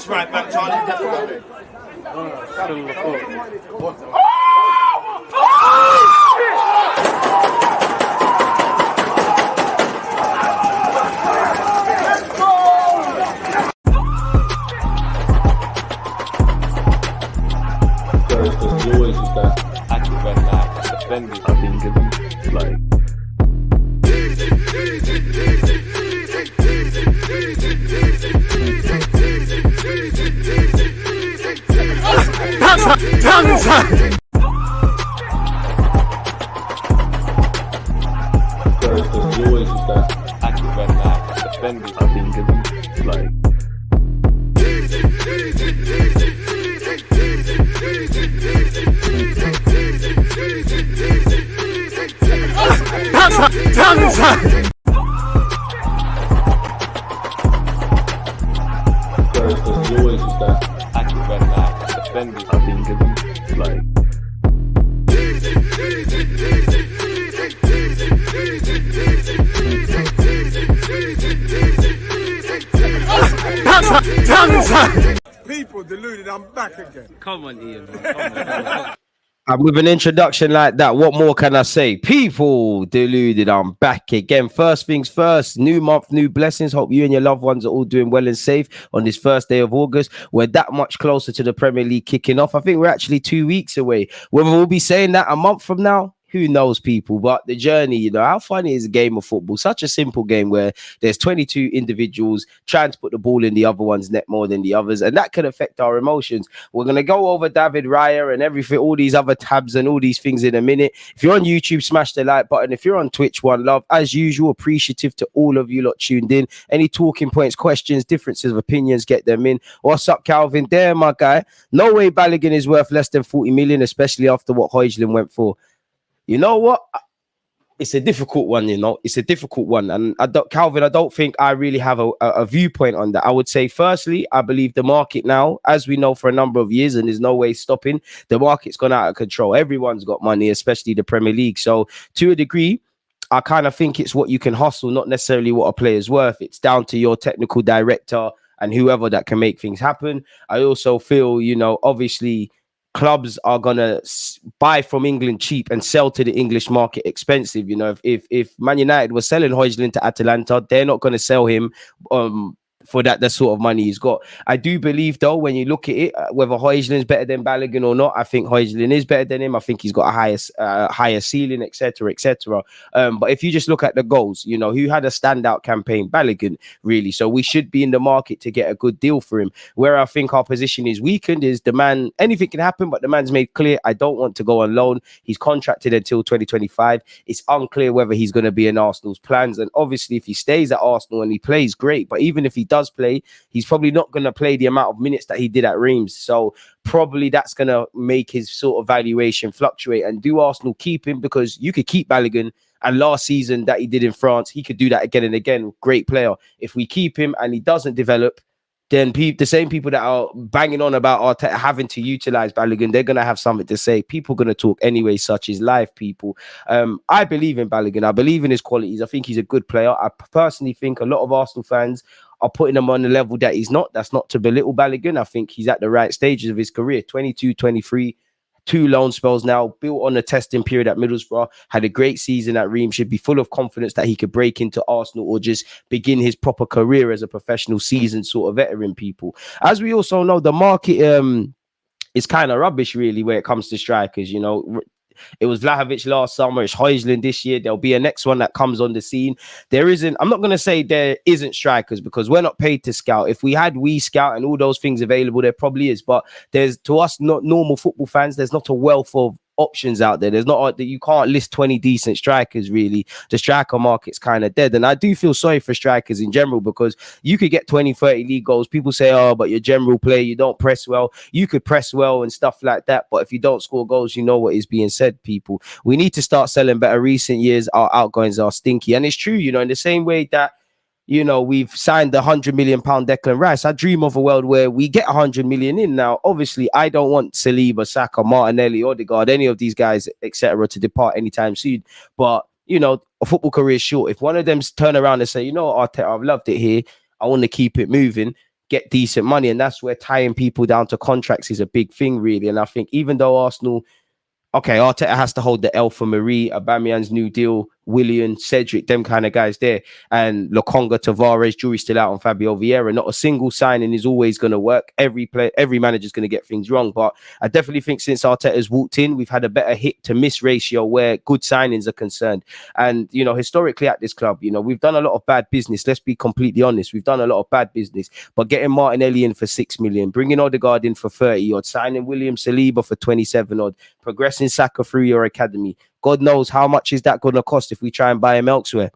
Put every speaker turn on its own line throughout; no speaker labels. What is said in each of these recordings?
That's right back, Charlie. Definitely.
You always use that active and defending. I think it's like. You always use that active and defending. I think it's like. You always use that active and defending. I think it's like.
People deluded, I'm back again.
Come on, Ian. Man. Come on.
And with an introduction like that, what more can I say? People deluded, I'm back again. First things first, new month, new blessings. Hope you and your loved ones are all doing well and safe on this first day of August. We're that much closer to the Premier League kicking off. I think we're actually 2 weeks away. Whether we'll be saying that a month from now, who knows, people? But the journey, you know, how funny is a game of football? Such a simple game where there's 22 individuals trying to put the ball in the other one's net more than the others, and that can affect our emotions. We're going to go over David Raya and everything, all these other tabs and all these things in a minute. If you're on YouTube, smash the like button. If you're on Twitch, one love. As usual, appreciative to all of you lot tuned in. Any talking points, questions, differences of opinions, get them in. What's up, Calvin? There, my guy. No way Balogun is worth less than 40 million, especially after what Højlund went for. You know what? It's a difficult one, you know. It's a difficult one. And Calvin, I don't think I really have a viewpoint on that. I would say, firstly, I believe the market now, as we know for a number of years, and there's no way stopping, the market's gone out of control. Everyone's got money, especially the Premier League. So to a degree, I kind of think it's what you can hustle, not necessarily what a player's worth. It's down to your technical director and whoever that can make things happen. I also feel, you know, obviously, clubs are gonna buy from England cheap and sell to the English market expensive. You know, if Man United was selling Højlund to Atalanta, they're not gonna sell him for that sort of money he's got. I do believe, though, when you look at it, whether Højlund's better than Balogun or not, I think Højlund is better than him. I think he's got a higher ceiling, etc., etc. But if you just look at the goals, you know, who had a standout campaign? Balogun, really. So we should be in the market to get a good deal for him. Where I think our position is weakened is the man, anything can happen, but the man's made clear, I don't want to go on loan. He's contracted until 2025. It's unclear whether he's going to be in Arsenal's plans. And obviously, if he stays at Arsenal and he plays, great. But even if he does play, he's probably not going to play the amount of minutes that he did at Reims. So probably that's going to make his sort of valuation fluctuate. And do Arsenal keep him? Because you could keep Balogun, and last season that he did in France, he could do that again and again. Great player. If we keep him and he doesn't develop, then the same people that are banging on about having to utilize Balogun, they're going to have something to say. People are going to talk anyway, such is life, people. I believe in Balogun. I believe in his qualities. I think he's a good player. I personally think a lot of Arsenal fans are putting him on the level that he's not. That's not to belittle Balogun. I think he's at the right stages of his career, 22, 23, 2 loan spells now, built on a testing period at Middlesbrough, had a great season at Reims, should be full of confidence that he could break into Arsenal or just begin his proper career as a professional seasoned sort of veteran, people. As we also know, the market is kind of rubbish, really, when it comes to strikers. You know, it was Vlahovic last summer, it's Højlund this year. There'll be a next one that comes on the scene. There isn't, I'm not going to say there isn't strikers because we're not paid to scout. If we had We Scout and all those things available, there probably is. But there's, to us, not normal football fans, there's not a wealth of options out there. There's not that you can't list 20 decent strikers, really. The striker market's kind of dead. And I do feel sorry for strikers in general because you could get 20, 30 league goals. People say, oh, but you're general player, you don't press well. You could press well and stuff like that. But if you don't score goals, you know what is being said, people. We need to start selling better. Recent years, our outgoings are stinky. And it's true, you know, in the same way that, you know, we've signed the £100 million Declan Rice. I dream of a world where we get 100 million in. Now, obviously, I don't want Saliba, Saka, Martinelli, Odegaard, any of these guys, etc., to depart anytime soon. But, you know, a football career is short. If one of them turn around and say, you know what, Arteta, I've loved it here, I want to keep it moving, get decent money. And that's where tying people down to contracts is a big thing, really. And I think even though Arsenal, okay, Arteta has to hold the L for Marie, Aubameyang's new deal, Willian, Cedric, them kind of guys there, and Lokonga, Tavares, jury's still out on Fabio Vieira. Not a single signing is always going to work. Every manager's going to get things wrong. But I definitely think since Arteta's walked in, we've had a better hit to miss ratio where good signings are concerned. And, you know, historically at this club, you know, we've done a lot of bad business. Let's be completely honest. We've done a lot of bad business. But getting Martinelli in for 6 million, bringing Odegaard in for 30 odd, signing William Saliba for 27 odd, progressing Saka through your academy. God knows how much is that going to cost if we try and buy him elsewhere.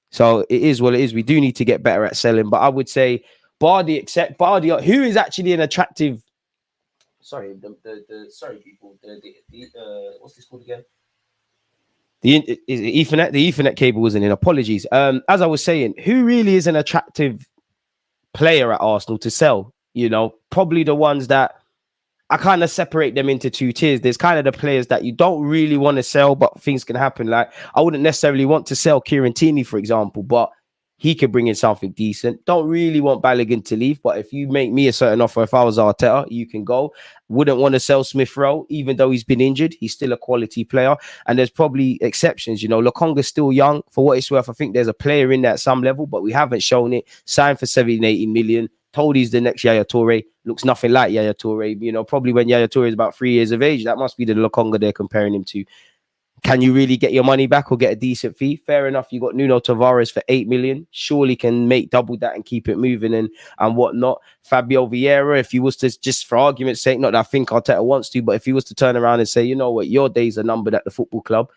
So it is what it is. We do need to get better at selling. But I would say Bardi, who is actually an attractive. Sorry, sorry people. What's this called again? The Ethernet. The Ethernet cable wasn't in. Apologies. As I was saying, who really is an attractive player at Arsenal to sell? You know, probably the ones that. I kind of separate them into two tiers. There's kind of the players that you don't really want to sell, but things can happen. Like, I wouldn't necessarily want to sell Kieran Tierney, for example, but he could bring in something decent. Don't really want Balogun to leave, but if you make me a certain offer, if I was Arteta, you can go. Wouldn't want to sell Smith Rowe, even though he's been injured. He's still a quality player. And there's probably exceptions. You know, Lokonga's still young. For what it's worth, I think there's a player in there at some level, but we haven't shown it. Signed for 70, 80 million. Told he's the next Yaya Toure. Looks nothing like Yaya Toure. You know, probably when Yaya Toure is about 3 years of age, that must be the Lokonga they're comparing him to. Can you really get your money back or get a decent fee? Fair enough. You got Nuno Tavares for 8 million. Surely can make double that and keep it moving and whatnot. Fabio Vieira, if he was to, just for argument's sake, not that I think Arteta wants to, but if he was to turn around and say, you know what, your days are numbered at the football club,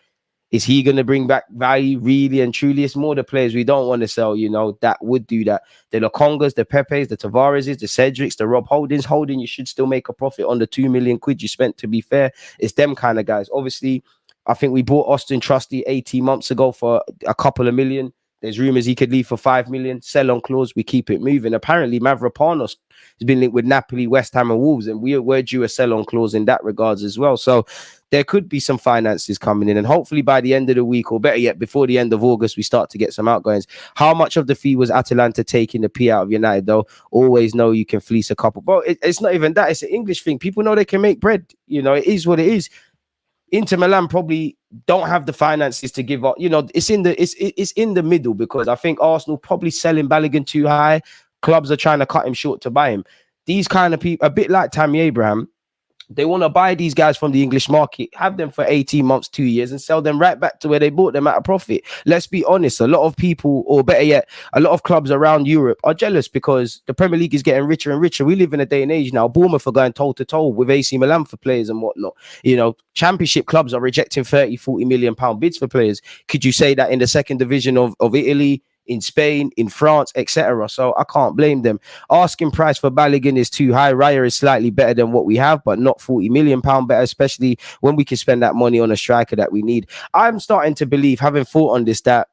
is he going to bring back value really and truly? It's more the players we don't want to sell, you know, that would do that. The Lokongas, the Pepes, the Tavareses, the Cedrics, the Rob Holdings. Holding, you should still make a profit on the 2 million quid you spent, to be fair. It's them kind of guys. Obviously, I think we bought Austin Trusty 18 months ago for a couple of million. There's rumours he could leave for 5 million. Sell on clause, we keep it moving. Apparently, Mavropanos has been linked with Napoli, West Ham and Wolves, and we're due a sell on clause in that regards as well. So there could be some finances coming in, and hopefully by the end of the week, or better yet, before the end of August, we start to get some outgoings. How much of the fee was Atalanta taking the P out of United, though? Always know you can fleece a couple. But it's not even that. It's an English thing. People know they can make bread. You know, it is what it is. Inter Milan probably don't have the finances to give up. You know, it's in the middle, because I think Arsenal probably selling Balogun too high. Clubs are trying to cut him short to buy him. These kind of people, a bit like Tammy Abraham, they want to buy these guys from the English market, have them for 18 months, 2 years, and sell them right back to where they bought them at a profit. Let's be honest, a lot of people, or better yet, a lot of clubs around Europe are jealous because the Premier League is getting richer and richer. We live in a day and age now. Bournemouth are going toe-to-toe with AC Milan for players and whatnot. You know, championship clubs are rejecting 30, 40 million pound bids for players. Could you say that in the second division of Italy, in Spain, in France, etc.? So I can't blame them. Asking price for Balogun is too high. Raya is slightly better than what we have, but not 40 million pound better, especially when we can spend that money on a striker that we need. I'm starting to believe, having thought on this, that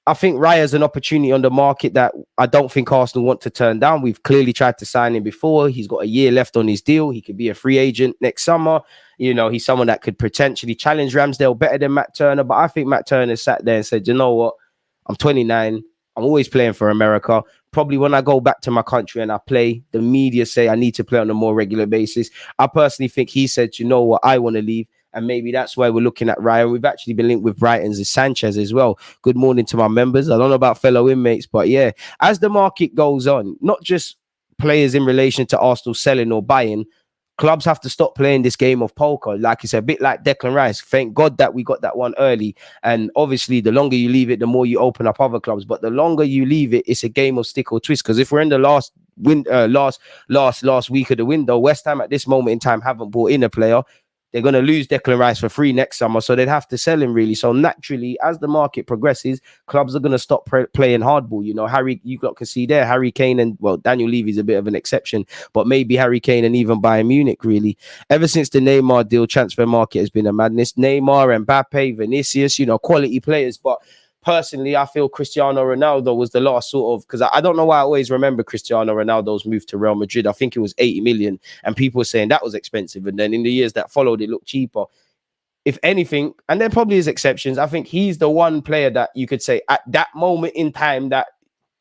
I think Raya is an opportunity on the market that I don't think Arsenal want to turn down. We've clearly tried to sign him before. He's got a year left on his deal. He could be a free agent next summer. You know, he's someone that could potentially challenge Ramsdale better than Matt Turner. But I think Matt Turner sat there and said, you know what? I'm 29. I'm always playing for America. Probably when I go back to my country and I play, the media say I need to play on a more regular basis. I personally think he said, you know what, I want to leave. And maybe that's why we're looking at Ryan. We've actually been linked with Brighton's Sanchez as well. Good morning to my members. I don't know about fellow inmates, but yeah, as the market goes on, not just players in relation to Arsenal selling or buying, clubs have to stop playing this game of poker. Like it's a bit like Declan Rice. Thank God that we got that one early. And obviously, the longer you leave it, the more you open up other clubs. But the longer you leave it, it's a game of stick or twist. Because if we're in the last week of the window, West Ham at this moment in time haven't brought in a player. They're going to lose Declan Rice for free next summer, so they'd have to sell him, really. So naturally, as the market progresses, clubs are going to stop playing hardball. You know, you can see there, Harry Kane and, well, Daniel Levy's a bit of an exception, but maybe Harry Kane and even Bayern Munich, really. Ever since the Neymar deal, transfer market has been a madness. Neymar, Mbappe, Vinicius, you know, quality players, but personally, I feel Cristiano Ronaldo was the last sort of, because I don't know why I always remember Cristiano Ronaldo's move to Real Madrid. I think it was 80 million, and people were saying that was expensive. And then in the years that followed, it looked cheaper. If anything, and there probably is exceptions, I think he's the one player that you could say at that moment in time that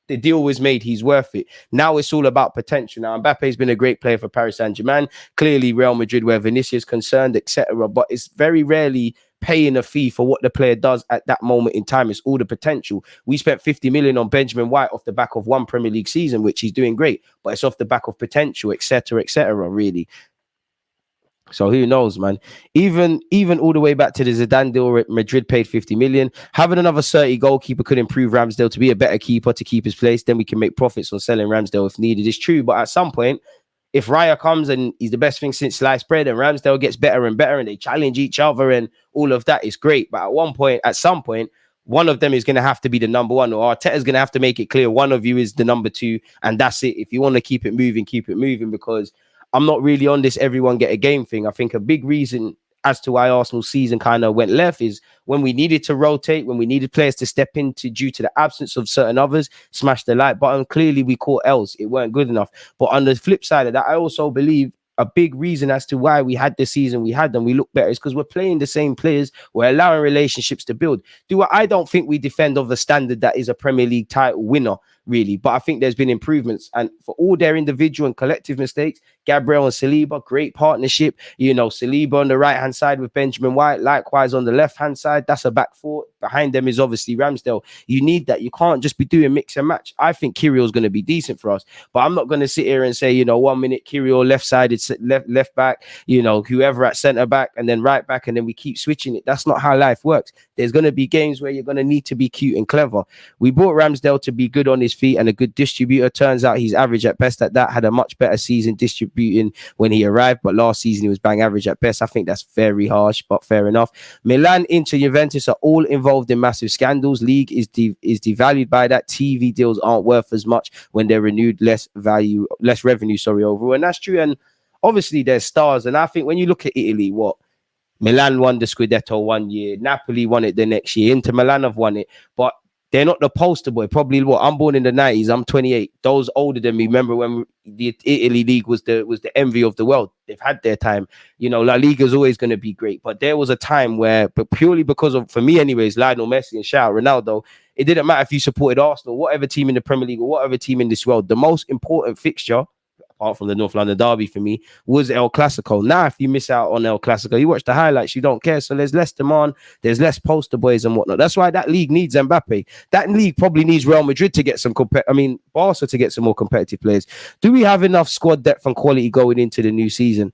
the deal was made, he's worth it. Now it's all about potential. Now Mbappe's been a great player for Paris Saint-Germain, clearly Real Madrid where Vinicius is concerned, etc. But it's very rarely paying a fee for what the player does at that moment in time. It's all the potential. We spent 50 million on Benjamin White off the back of one Premier League season, which he's doing great, but it's off the back of potential, etc., really. So who knows, man? Even all the way back to the Zidane deal, Madrid paid 50 million. Having another 30 goalkeeper could improve Ramsdale to be a better keeper to keep his place. Then we can make profits on selling Ramsdale if needed. It's true, but at some point, if Raya comes and he's the best thing since sliced bread and Ramsdale gets better and better and they challenge each other and all of that is great. But at some point, one of them is going to have to be the number one, or Arteta's going to have to make it clear one of you is the number two, and that's it. If you want to keep it moving, because I'm not really on this everyone get a game thing. I think a big reason as to why Arsenal's season kind of went left is when we needed to rotate, when we needed players to step into due to the absence of certain others, smash the like button. Clearly, we caught L's. It weren't good enough. But on the flip side of that, I also believe a big reason as to why we had the season we had and we look better is because we're playing the same players. We're allowing relationships to build. I don't think we defend of the standard that is a Premier League title winner, really. But I think there's been improvements. And for all their individual and collective mistakes, Gabriel and Saliba, great partnership. Saliba on the right-hand side with Benjamin White, likewise on the left-hand side. That's a back four. Behind them is obviously Ramsdale. You need that. You can't just be doing mix and match. I think Kyrill's going to be decent for us. But I'm not going to sit here and say, 1 minute Kyrill left-sided, left back, whoever at centre-back, and then right-back, and then we keep switching it. That's not how life works. There's going to be games where you're going to need to be cute and clever. We bought Ramsdale to be good on his feet and a good distributor. Turns out he's average at best at that. Had a much better season distributing when he arrived, but last season he was bang average at best. I think that's very harsh, but fair enough. Milan, Inter, Juventus are all involved in massive scandals. League is devalued by that. TV deals aren't worth as much when they're renewed, less revenue, overall. And that's true. And obviously there's stars. And I think when you look at Italy, Milan won the Scudetto 1 year, Napoli won it the next year, Inter Milan have won it, but they're not the poster boy. Probably I'm born in the 90s. I'm 28. Those older than me remember when the Italy league was the envy of the world. They've had their time. La Liga is always going to be great, but there was a time where, but purely because of, for me anyways, Lionel Messi and shout out Ronaldo, it didn't matter if you supported Arsenal, whatever team in the Premier League or whatever team in this world. The most important fixture, apart from the North London derby for me, was El Clasico. Now, if you miss out on El Clasico, you watch the highlights, you don't care. So there's less demand, there's less poster boys and whatnot. That's why that league needs Mbappe. That league probably needs Real Madrid to get some Barca to get some more competitive players. Do we have enough squad depth and quality going into the new season?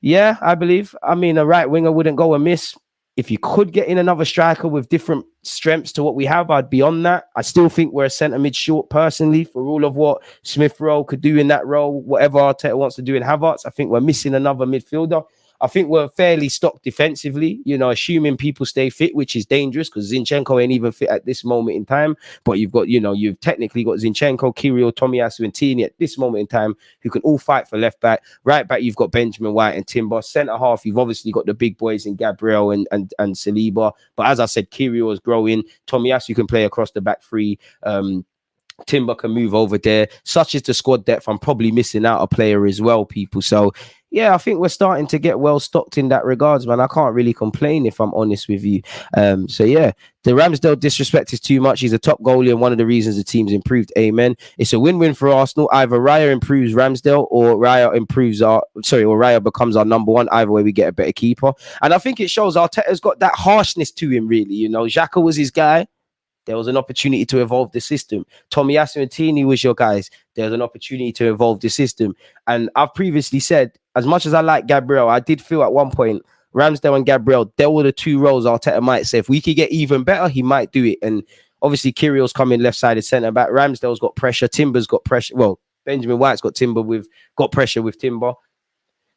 Yeah, I believe. A right winger wouldn't go amiss. If you could get in another striker with different strengths to what we have, I'd be on that. I still think we're a centre mid short personally for all of what Smith Rowe could do in that role, whatever Arteta wants to do in Havertz. I think we're missing another midfielder. I think we're fairly stocked defensively, assuming people stay fit, which is dangerous because Zinchenko ain't even fit at this moment in time. But you've got, you've technically got Zinchenko, Kirill, Tomiyasu, and Tini at this moment in time who can all fight for left back. Right back, you've got Benjamin White and Timber. Centre half, you've obviously got the big boys in Gabriel and Saliba. But as I said, Kirill is growing. Tomiyasu can play across the back three. Timber can move over there. Such is the squad depth. I'm probably missing out a player as well, people. So yeah, I think we're starting to get well stocked in that regards, man. I can't really complain if I'm honest with you. So yeah, the Ramsdale disrespect is too much. He's a top goalie and one of the reasons the team's improved. Amen. It's a win-win for Arsenal. Either Raya improves Ramsdale or Raya becomes our number one. Either way, we get a better keeper. And I think it shows Arteta's got that harshness to him, really. Xhaka was his guy. There was an opportunity to evolve the system. Tomiyasu and Tini was your guys. There was an opportunity to evolve the system. And I've previously said, as much as I like Gabriel, I did feel at one point, Ramsdale and Gabriel, there were the two roles Arteta might say. If we could get even better, he might do it. And obviously, Kirill's coming left-sided centre-back. Ramsdale's got pressure. Timber's got pressure. Well, Benjamin White's got got pressure with Timber.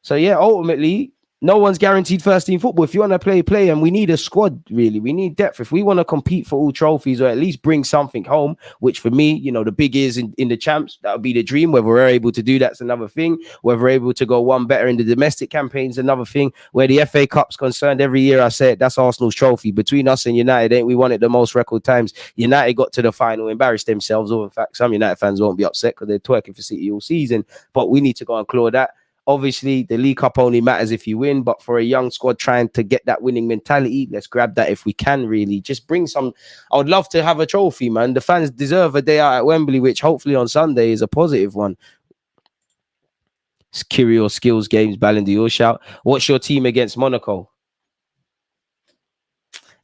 So yeah, ultimately, no one's guaranteed first team football. If you want to play, and we need a squad, really. We need depth. If we want to compete for all trophies or at least bring something home, which for me, the big is in the champs, that would be the dream. Whether we're able to do that's another thing. Whether we're able to go one better in the domestic campaigns, another thing. Where the FA Cup's concerned, every year I say it, that's Arsenal's trophy. Between us and United, ain't we won it the most record times? United got to the final, embarrassed themselves, or in fact, some United fans won't be upset because they're twerking for City all season. But we need to go and claw that. Obviously, the League Cup only matters if you win, but for a young squad trying to get that winning mentality, let's grab that if we can, really. Just bring some. I would love to have a trophy, man. The fans deserve a day out at Wembley, which hopefully on Sunday is a positive one. It's Kyrgios skills games, Ballon d'Or shout. What's your team against Monaco?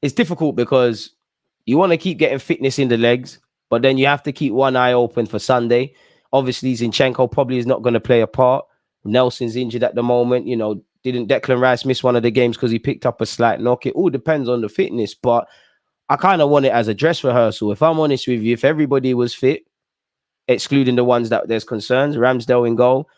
It's difficult because you want to keep getting fitness in the legs, but then you have to keep one eye open for Sunday. Obviously, Zinchenko probably is not going to play a part. Nelson's injured at the moment. You know, didn't Declan Rice miss one of the games because he picked up a slight knock? It all depends on the fitness, but I kind of want it as a dress rehearsal. If I'm honest with you, if everybody was fit, excluding the ones that there's concerns, Ramsdale in goal,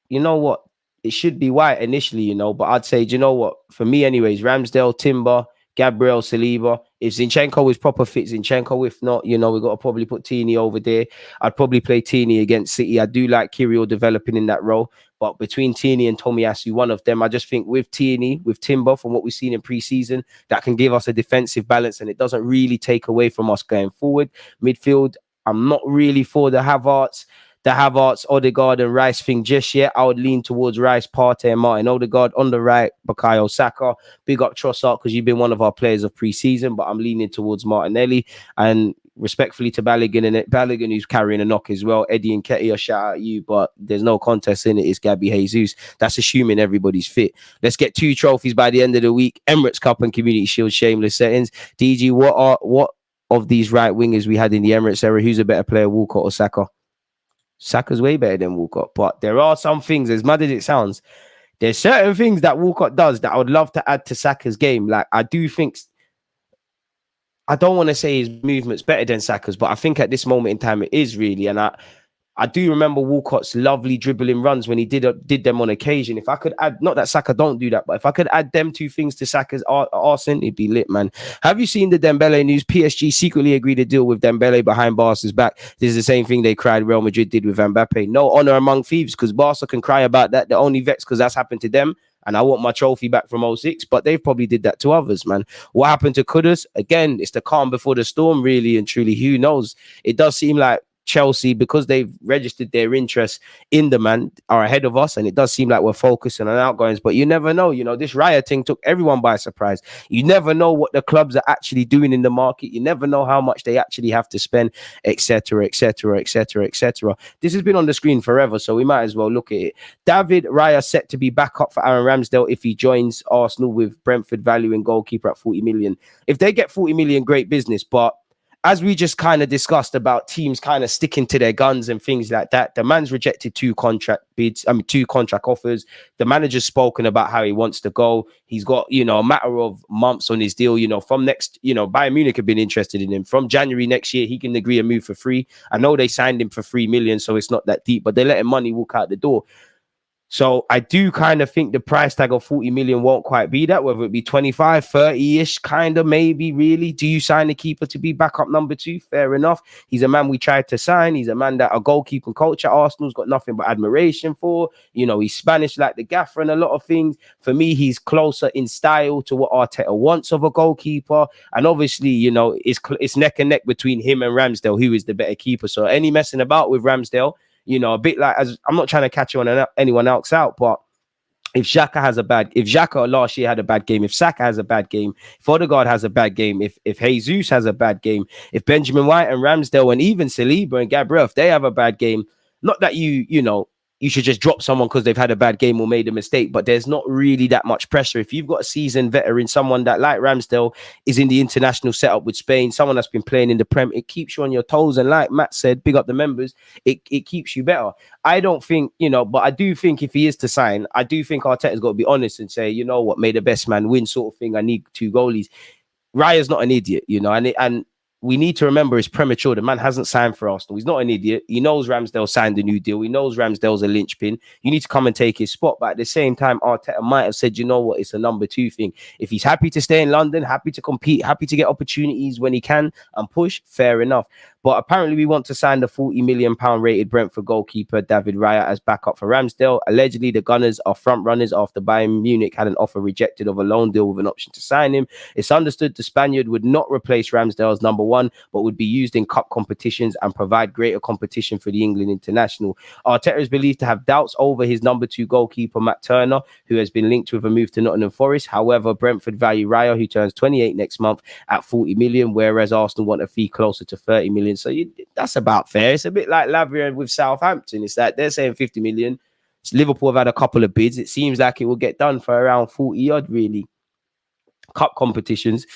you know what? It should be white initially, you know, but I'd say, do you know what? For me anyways, Ramsdale, Timber, Gabriel, Saliba. If Zinchenko is proper fit, Zinchenko. If not, you know, we've got to probably put Tini over there. I'd probably play Tini against City. I do like Kyrgios developing in that role. But between Tini and Tomiyasu, one of them, I just think with Tini, with Timber, from what we've seen in pre-season, that can give us a defensive balance and it doesn't really take away from us going forward. Midfield, I'm not really for the Havertz, Odegaard and Rice thing just yet. I would lean towards Rice, Partey and Martin Odegaard. On the right, Bukayo Saka. Big up Trossard because you've been one of our players of pre-season, but I'm leaning towards Martinelli. And respectfully to Balogun, and Balogun who's carrying a knock as well. Eddie and Ketty, shout out you, but there's no contest in it. It's Gabby Jesus. That's assuming everybody's fit. Let's get 2 trophies by the end of the week. Emirates Cup and Community Shield shameless settings. DG, what of these right wingers we had in the Emirates era, who's a better player, Walcott or Saka? Saka's way better than Walcott, but there are some things, as mad as it sounds, there's certain things that Walcott does that I would love to add to Saka's game. Like, I do think, I don't want to say his movement's better than Saka's, but I think at this moment in time it is really. And I do remember Walcott's lovely dribbling runs when he did them on occasion. If I could add, not that Saka don't do that, but if I could add them 2 things to Saka's arsenal, it'd be lit, man. Have you seen the Dembele news? PSG secretly agreed to deal with Dembele behind Barca's back. This is the same thing they cried Real Madrid did with Mbappe. No honor among thieves, because Barca can cry about that. They're only vexed because that's happened to them. And I want my trophy back from 06, but they've probably did that to others, man. What happened to Kudus? Again, it's the calm before the storm, really and truly. Who knows? It does seem like Chelsea, because they've registered their interest in the man, are ahead of us, and it does seem like we're focusing on outgoings, but you never know. You know, this Raya thing took everyone by surprise. You never know what the clubs are actually doing in the market. You never know how much they actually have to spend, etc., etc., etc., etc. This has been on the screen forever, so we might as well look at it. David Raya set to be back up for Aaron Ramsdale if he joins Arsenal, with Brentford valuing goalkeeper at 40 million. If they get 40 million, great business, but as we just kind of discussed about teams kind of sticking to their guns and things like that, the man's rejected 2 contract offers. The manager's spoken about how he wants to go. He's got, you know, a matter of months on his deal. You know, from next, you know, Bayern Munich have been interested in him. From January next year, he can agree a move for free. I know they signed him for 3 million, so it's not that deep, but they're letting money walk out the door. So I do kind of think the price tag of 40 million won't quite be that, whether it be 25, 30-ish, kind of maybe, really. Do you sign a keeper to be backup number 2? Fair enough. He's a man we tried to sign. He's a man that a goalkeeping coach at Arsenal's got nothing but admiration for. You know, he's Spanish like the gaffer and a lot of things. For me, he's closer in style to what Arteta wants of a goalkeeper. And obviously, you know, it's neck and neck between him and Ramsdale, who is the better keeper. So any messing about with Ramsdale, you know, a bit like, as I'm not trying to catch anyone else out, but if Xhaka last year had a bad game, if Saka has a bad game, if Odegaard has a bad game, if Jesus has a bad game, if Benjamin White and Ramsdale and even Saliba and Gabriel, if they have a bad game, not that you know, you should just drop someone because they've had a bad game or made a mistake, but there's not really that much pressure. If you've got a seasoned veteran, someone that like Ramsdale is in the international setup with Spain, someone that's been playing in the Prem, it keeps you on your toes. And like Matt said, big up the members, it keeps you better. I don't think, you know, but I do think if he is to sign, I do think Arteta's got to be honest and say, you know what, may the best man win sort of thing. I need 2 goalies. Raya's not an idiot, you know, and we need to remember it's premature. The man hasn't signed for Arsenal. He's not an idiot. He knows Ramsdale signed a new deal. He knows Ramsdale's a linchpin. You need to come and take his spot. But at the same time, Arteta might have said, you know what, it's a number 2 thing. If he's happy to stay in London, happy to compete, happy to get opportunities when he can and push, fair enough. But apparently we want to sign the £40 million rated Brentford goalkeeper David Raya as backup for Ramsdale. Allegedly, the Gunners are front runners after Bayern Munich had an offer rejected of a loan deal with an option to sign him. It's understood the Spaniard would not replace Ramsdale as number one, but would be used in cup competitions and provide greater competition for the England international. Arteta is believed to have doubts over his number two goalkeeper, Matt Turner, who has been linked with a move to Nottingham Forest. However, Brentford value Raya, who turns 28 next month, at 40 million, whereas Arsenal want a fee closer to 30 million. So that's about fair. It's a bit like Lavia with Southampton. It's like they're saying 50 million. Liverpool have had a couple of bids. It seems like it will get done for around 40 odd, really. Cup competitions.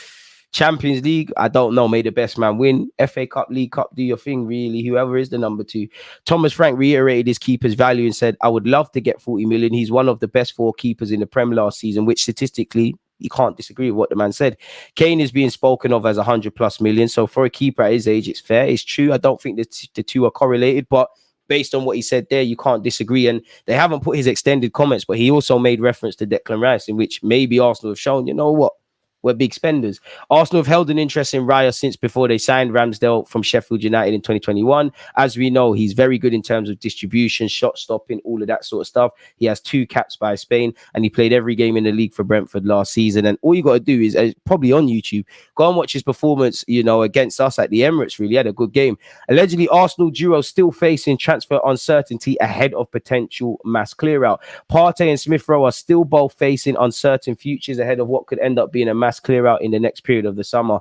Champions League, I don't know. May the best man win. FA Cup, League Cup, do your thing, really. Whoever is the number two. Thomas Frank reiterated his keeper's value and said, I would love to get 40 million. He's one of the best four keepers in the Prem last season, which statistically, you can't disagree with what the man said. Kane is being spoken of as 100+ million. So for a keeper at his age, it's fair. It's true. I don't think the two are correlated, but based on what he said there, you can't disagree. And they haven't put his extended comments, but he also made reference to Declan Rice, in which maybe Arsenal have shown, you know what? We're big spenders. Arsenal have held an interest in Raya since before they signed Ramsdale from Sheffield United in 2021. As we know, he's very good in terms of distribution, shot stopping, all of that sort of stuff. He has 2 caps by Spain, and he played every game in the league for Brentford last season. And all you got to do is probably on YouTube, go and watch his performance, against us at the Emirates. Really had a good game. Allegedly, Arsenal duo still facing transfer uncertainty ahead of potential mass clear out. Partey and Smith Rowe are still both facing uncertain futures ahead of what could end up being a mass clear out in the next period of the summer.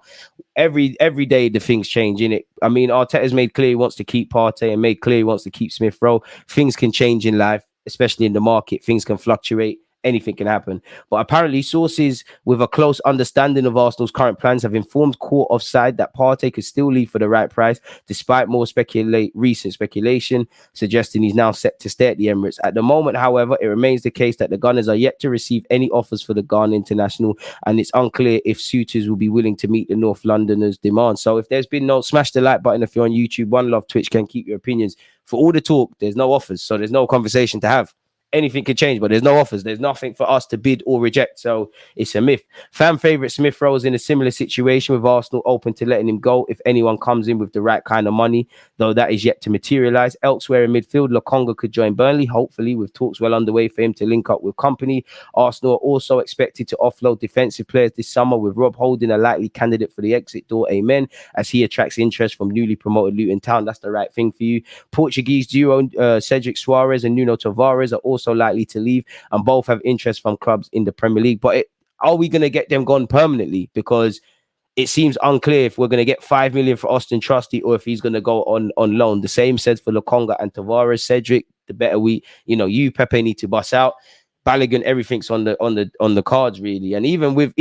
Every day the things change, innit? I mean, Arteta's made clear he wants to keep Partey and made clear he wants to keep Smith Rowe. Things can change in life, especially in the market. Things can fluctuate. Anything can happen. But apparently sources with a close understanding of Arsenal's current plans have informed Court Offside that Partey could still leave for the right price, despite more recent speculation suggesting he's now set to stay at the Emirates. At the moment, however, it remains the case that the Gunners are yet to receive any offers for the Ghana international, and it's unclear if suitors will be willing to meet the North Londoners' demand. So if there's been no, smash the like button if you're on YouTube. One Love Twitch can keep your opinions. For all the talk, there's no offers, so there's no conversation to have. Anything could change, but there's no offers. There's nothing for us to bid or reject. So it's a myth. Fan favourite Smith Rowe is in a similar situation, with Arsenal open to letting him go if anyone comes in with the right kind of money, though that is yet to materialise. Elsewhere in midfield, Lokonga could join Burnley, hopefully, with talks well underway for him to link up with company. Arsenal are also expected to offload defensive players this summer, with Rob Holding a likely candidate for the exit door. Amen. As he attracts interest from newly promoted Luton Town. That's the right thing for you. Portuguese duo Cedric Suarez and Nuno Tavares are also likely to leave, and both have interest from clubs in the Premier League. But are we going to get them gone permanently? Because it seems unclear if we're going to get 5 million for Austin Trusty or if he's going to go on loan. The same says for Lokonga and Tavares. Cedric, the better you Pepe need to bust out. Balogun, everything's on the cards, really. And even with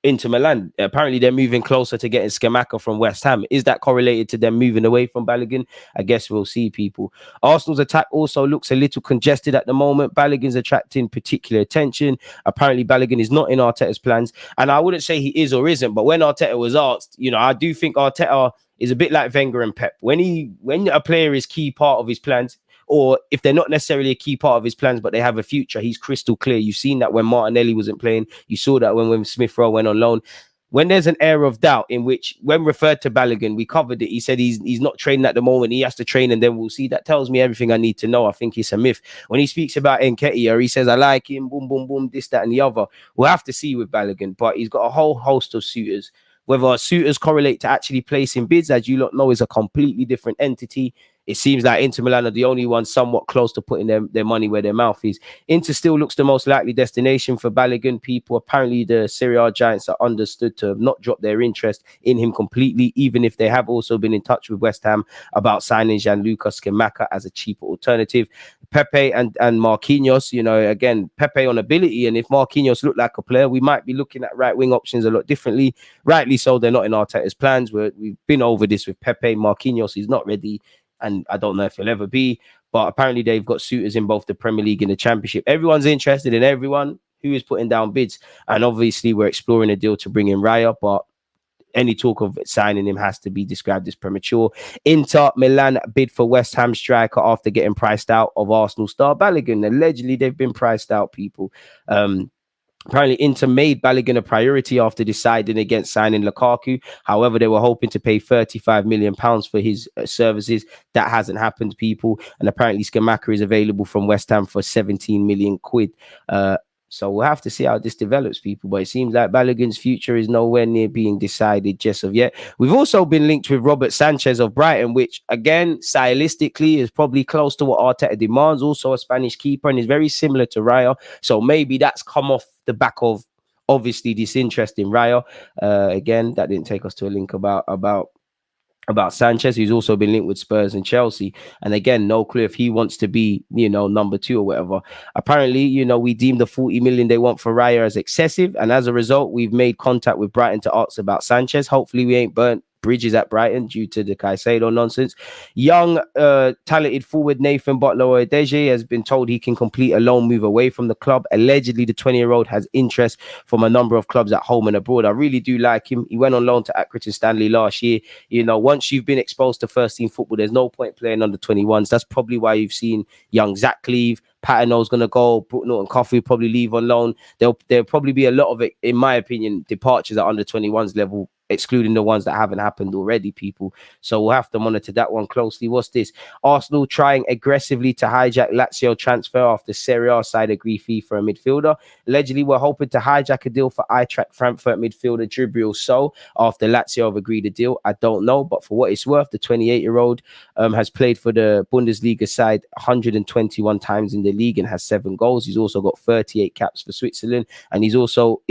Inter Milan, apparently they're moving closer to getting Scamacca from West Ham. Is that correlated to them moving away from Balogun? I guess we'll see, people. Arsenal's attack also looks a little congested at the moment. Balogun's attracting particular attention. Apparently Balogun is not in Arteta's plans, and I wouldn't say he is or isn't, but when Arteta was asked, I do think Arteta is a bit like Wenger and Pep. When a player is key part of his plans, or if they're not necessarily a key part of his plans, but they have a future, he's crystal clear. You've seen that when Martinelli wasn't playing. You saw that when Smith Rowe went on loan. When there's an air of doubt, in which, when referred to Balogun, we covered it. He said he's not training at the moment. He has to train, and then we'll see. That tells me everything I need to know. I think it's a myth. When he speaks about Nketiah, he says, I like him, boom, boom, boom, this, that, and the other. We'll have to see with Balogun, but he's got a whole host of suitors. Whether suitors correlate to actually placing bids, as you lot know, is a completely different entity. It seems like Inter Milan are the only ones somewhat close to putting their money where their mouth is. Inter still looks the most likely destination for Balogun, people. Apparently, the Serie A giants are understood to have not dropped their interest in him completely, even if they have also been in touch with West Ham about signing Gianluca Scamacca as a cheaper alternative. Pepe and Marquinhos, again, Pepe on ability, and if Marquinhos looked like a player, we might be looking at right-wing options a lot differently. Rightly so, they're not in Arteta's plans. We've been over this with Pepe. Marquinhos is not ready, and I don't know if he'll ever be, but apparently they've got suitors in both the Premier League and the Championship. Everyone's interested in everyone who is putting down bids, and obviously we're exploring a deal to bring in Raya, but any talk of signing him has to be described as premature. Inter Milan bid for West Ham striker after getting priced out of Arsenal star Balogun. Allegedly, they've been priced out, people. Apparently, Inter made Balogun a priority after deciding against signing Lukaku. However, they were hoping to pay £35 million for his services. That hasn't happened, people. And apparently, Skamaka is available from West Ham for 17 million quid. So we'll have to see how this develops, people. But it seems like Balogun's future is nowhere near being decided just of yet. We've also been linked with Robert Sanchez of Brighton, which, again, stylistically is probably close to what Arteta demands. Also a Spanish keeper and is very similar to Raya. So maybe that's come off the back of obviously this interest in Raya. Again, that didn't take us to a link about Sanchez, who's also been linked with Spurs and Chelsea. And again, no clue if he wants to be, number 2 or whatever. Apparently, we deemed the 40 million they want for Raya as excessive. And as a result, we've made contact with Brighton to ask about Sanchez. Hopefully we ain't burnt bridges at Brighton due to the Caicedo nonsense. Young, talented forward Nathan Butler-Odeje has been told he can complete a loan move away from the club. Allegedly, the 20-year-old has interest from a number of clubs at home and abroad. I really do like him. He went on loan to Accrington Stanley last year. Once you've been exposed to first team football, there's no point playing under 21s. That's probably why you've seen young Zach leave. Patino's going to go. Brooke Norton-Coffey will probably leave on loan. There'll probably be a lot of it, in my opinion, departures at under 21s level, excluding the ones that haven't happened already, people. So we'll have to monitor that one closely. What's this? Arsenal trying aggressively to hijack Lazio transfer after Serie A side agree fee for a midfielder. Allegedly, we're hoping to hijack a deal for Eintracht Frankfurt midfielder Djibril Sow after Lazio have agreed a deal. I don't know, but for what it's worth, the 28-year-old has played for the Bundesliga side 121 times in the league and has 7 goals. He's also got 38 caps for Switzerland, and he's also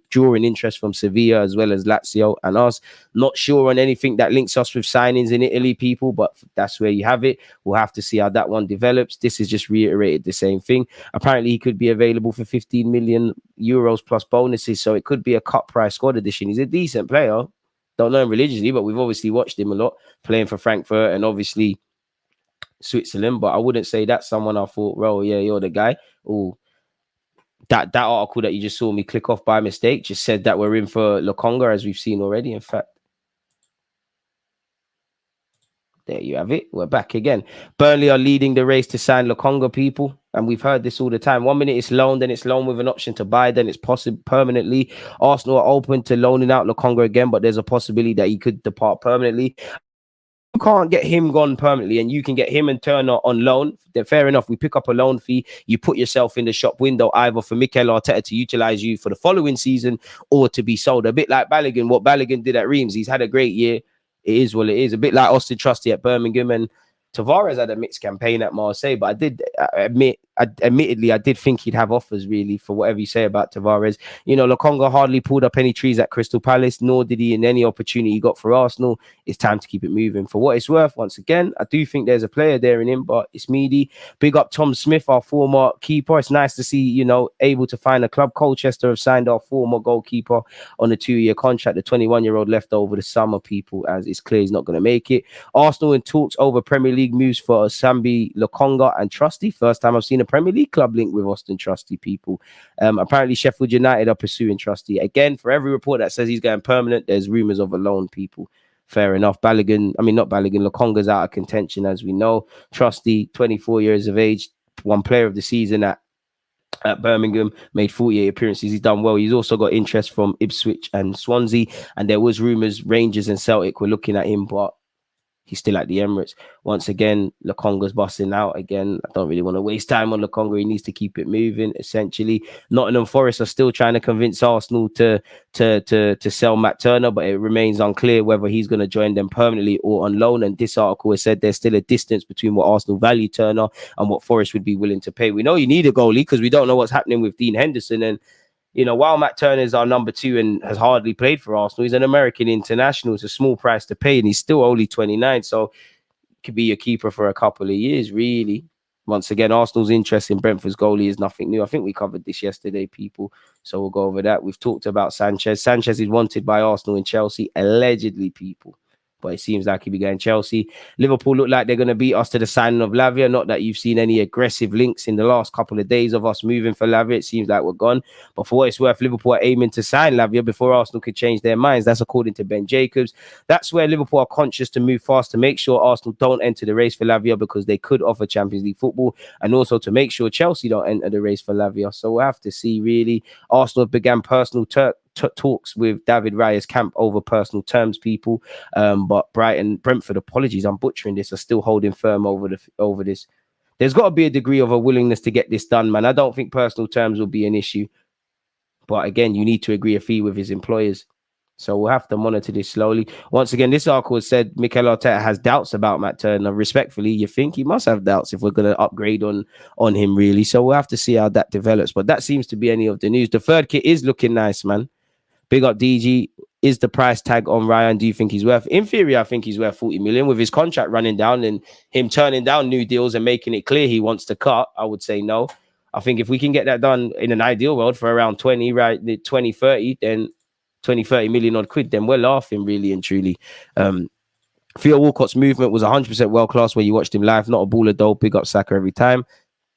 drawing interest from Sevilla as well as Lazio and us. Not sure on anything that links us with signings in Italy, people, but that's where you have it. We'll have to see how that one develops. This has just reiterated the same thing. Apparently, he could be available for 15 million euros plus bonuses, so it could be a cut price squad addition. He's a decent player. Don't know him religiously, but we've obviously watched him a lot playing for Frankfurt and obviously Switzerland. But I wouldn't say that's someone I thought, well, yeah, you're the guy. Oh, that article that you just saw me click off by mistake just said that we're in for Lokonga, as we've seen already. In fact, there you have it. We're back again. Burnley are leading the race to sign Lokonga, people. And we've heard this all the time. 1 minute it's loan, then it's loan with an option to buy, then it's possible permanently. Arsenal are open to loaning out Lokonga again, but there's a possibility that he could depart permanently. You can't get him gone permanently and you can get him and Turner on loan, then fair enough. We pick up a loan fee. You put yourself in the shop window either for Mikel Arteta to utilize you for the following season or to be sold. A bit like Balogun, what Balogun did at Reims. He's had a great year. It is what it is. A bit like Austin Trusty at Birmingham, and Tavares had a mixed campaign at Marseille, but admittedly, I did think he'd have offers, really, for whatever you say about Tavares. Lokonga hardly pulled up any trees at Crystal Palace, nor did he in any opportunity he got for Arsenal. It's time to keep it moving. For what it's worth, once again, I do think there's a player there in him, but it's meaty. Big up Tom Smith, our former keeper. It's nice to see, able to find a club. Colchester have signed our former goalkeeper on a 2-year contract. The 21-year-old left over the summer, people, as it's clear he's not going to make it. Arsenal in talks over Premier League moves for Sambi Lokonga and Trusty. First time I've seen a Premier League club linked with Austin Trusty, people. Apparently Sheffield United are pursuing Trusty. Again, for every report that says he's going permanent, there's rumours of a loan, people. Fair enough. Lokonga's out of contention, as we know. Trusty, 24 years of age, won player of the season at Birmingham, made 48 appearances. He's done well. He's also got interest from Ipswich and Swansea, and there was rumours Rangers and Celtic were looking at him, but he's still at the Emirates. Once again, Lokonga's busting out again. I don't really want to waste time on Lokonga. He needs to keep it moving, essentially. Nottingham Forest are still trying to convince Arsenal to sell Matt Turner, but it remains unclear whether he's going to join them permanently or on loan. And this article has said there's still a distance between what Arsenal value Turner and what Forest would be willing to pay. We know you need a goalie because we don't know what's happening with Dean Henderson. And while Matt Turner is our number 2 and has hardly played for Arsenal, he's an American international. It's a small price to pay, and he's still only 29. So could be your keeper for a couple of years, really. Once again, Arsenal's interest in Brentford's goalie is nothing new. I think we covered this yesterday, people. So we'll go over that. We've talked about Sanchez. Sanchez is wanted by Arsenal and Chelsea, allegedly, people. but it seems like he'll be going Chelsea. Liverpool look like they're going to beat us to the signing of Lavia. Not that you've seen any aggressive links in the last couple of days of us moving for Lavia. It seems like we're gone. But for what it's worth, Liverpool are aiming to sign Lavia before Arsenal could change their minds. That's according to Ben Jacobs. That's where Liverpool are conscious to move fast to make sure Arsenal don't enter the race for Lavia, because they could offer Champions League football, and also to make sure Chelsea don't enter the race for Lavia. So we'll have to see, really. Arsenal began personal talks with David Raya's camp over personal terms, people. But Brentford, apologies, I'm butchering this, are still holding firm over this. There's got to be a degree of a willingness to get this done, man. I don't think personal terms will be an issue. But again, you need to agree a fee with his employers. So we'll have to monitor this slowly. Once again, this article said Mikel Arteta has doubts about Matt Turner. Respectfully, you think he must have doubts if we're going to upgrade on him, really. So we'll have to see how that develops. But that seems to be any of the news. The third kit is looking nice, man. Big up DG. Is the price tag on Ryan? Do you think he's worth? In theory, I think he's worth 40 million. With his contract running down and him turning down new deals and making it clear he wants to cut, I would say no. I think if we can get that done in an ideal world for around 20, right, 20, 30, then 20, 30 million odd quid, then we're laughing, really and truly. Theo Walcott's movement was 100% world-class when you watched him live. Not a baller, though. Big up Saka every time.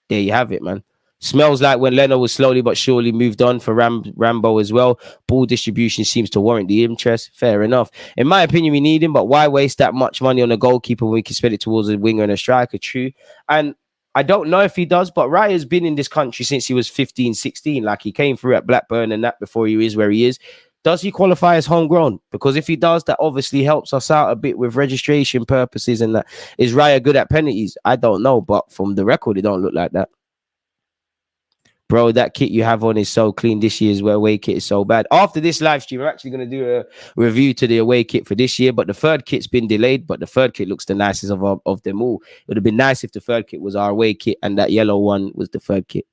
There you have it, man. Smells like when Leno was slowly but surely moved on for Rambo as well. Ball distribution seems to warrant the interest. Fair enough. In my opinion, we need him, but why waste that much money on a goalkeeper when we can spend it towards a winger and a striker? True. And I don't know if he does, but Raya's been in this country since he was 15, 16. Like, he came through at Blackburn and that before he is where he is. Does he qualify as homegrown? Because if he does, that obviously helps us out a bit with registration purposes and that. Is Raya good at penalties? I don't know, but from the record, it don't look like that. Bro, that kit you have on is so clean. This year's away kit is so bad. After this live stream, I'm actually going to do a review to the away kit for this year, but the third kit's been delayed, but the third kit looks the nicest of them all. It would have been nice if the third kit was our away kit and that yellow one was the third kit.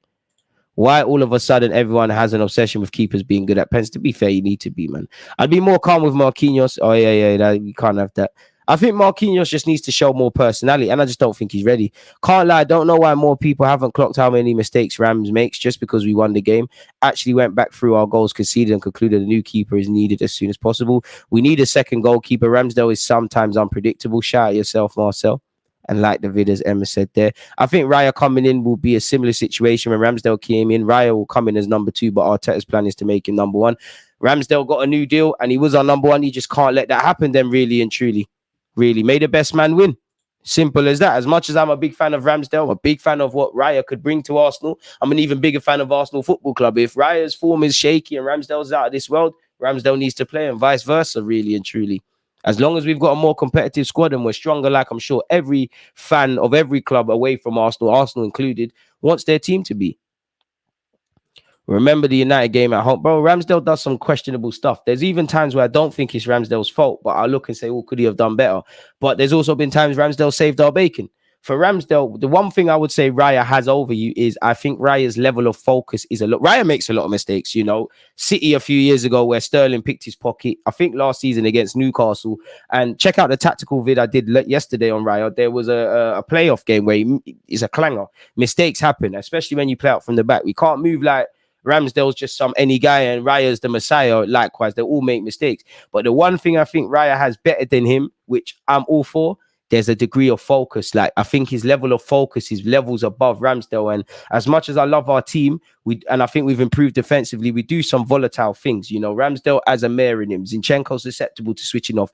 Why all of a sudden everyone has an obsession with keepers being good at pens? To be fair, you need to be, man. I'd be more calm with Marquinhos. Oh, yeah, you can't have that. I think Marquinhos just needs to show more personality, and I just don't think he's ready. Can't lie, I don't know why more people haven't clocked how many mistakes Rams makes just because we won the game. Actually went back through our goals conceded and concluded a new keeper is needed as soon as possible. We need a second goalkeeper. Ramsdale is sometimes unpredictable. Shout out yourself, Marcel. And like the vid, as Emma said there, I think Raya coming in will be a similar situation when Ramsdale came in. Raya will come in as number 2, but Arteta's plan is to make him number 1. Ramsdale got a new deal and he was our number 1. You just can't let that happen then, really and truly. Really, may the best man win. Simple as that. As much as I'm a big fan of Ramsdale, I'm a big fan of what Raya could bring to Arsenal, I'm an even bigger fan of Arsenal Football Club. If Raya's form is shaky and Ramsdale's out of this world, Ramsdale needs to play and vice versa, really and truly. As long as we've got a more competitive squad and we're stronger, like I'm sure every fan of every club away from Arsenal, Arsenal included, wants their team to be. Remember the United game at home. Bro, Ramsdale does some questionable stuff. There's even times where I don't think it's Ramsdale's fault, but I look and say, could he have done better? But there's also been times Ramsdale saved our bacon. For Ramsdale, the one thing I would say Raya has over you is I think Raya's level of focus is a lot. Raya makes a lot of mistakes, you know. City a few years ago where Sterling picked his pocket. I think last season against Newcastle. And check out the tactical vid I did yesterday on Raya. There was a playoff game where he's a clanger. Mistakes happen, especially when you play out from the back. We can't move like Ramsdale's just some any guy and Raya's the Messiah. Likewise, they all make mistakes. But the one thing I think Raya has better than him, which I'm all for, there's a degree of focus. Like, I think his level of focus, his levels above Ramsdale. And as much as I love our team, and I think we've improved defensively, we do some volatile things. You know, Ramsdale has a mare in him. Zinchenko's susceptible to switching off.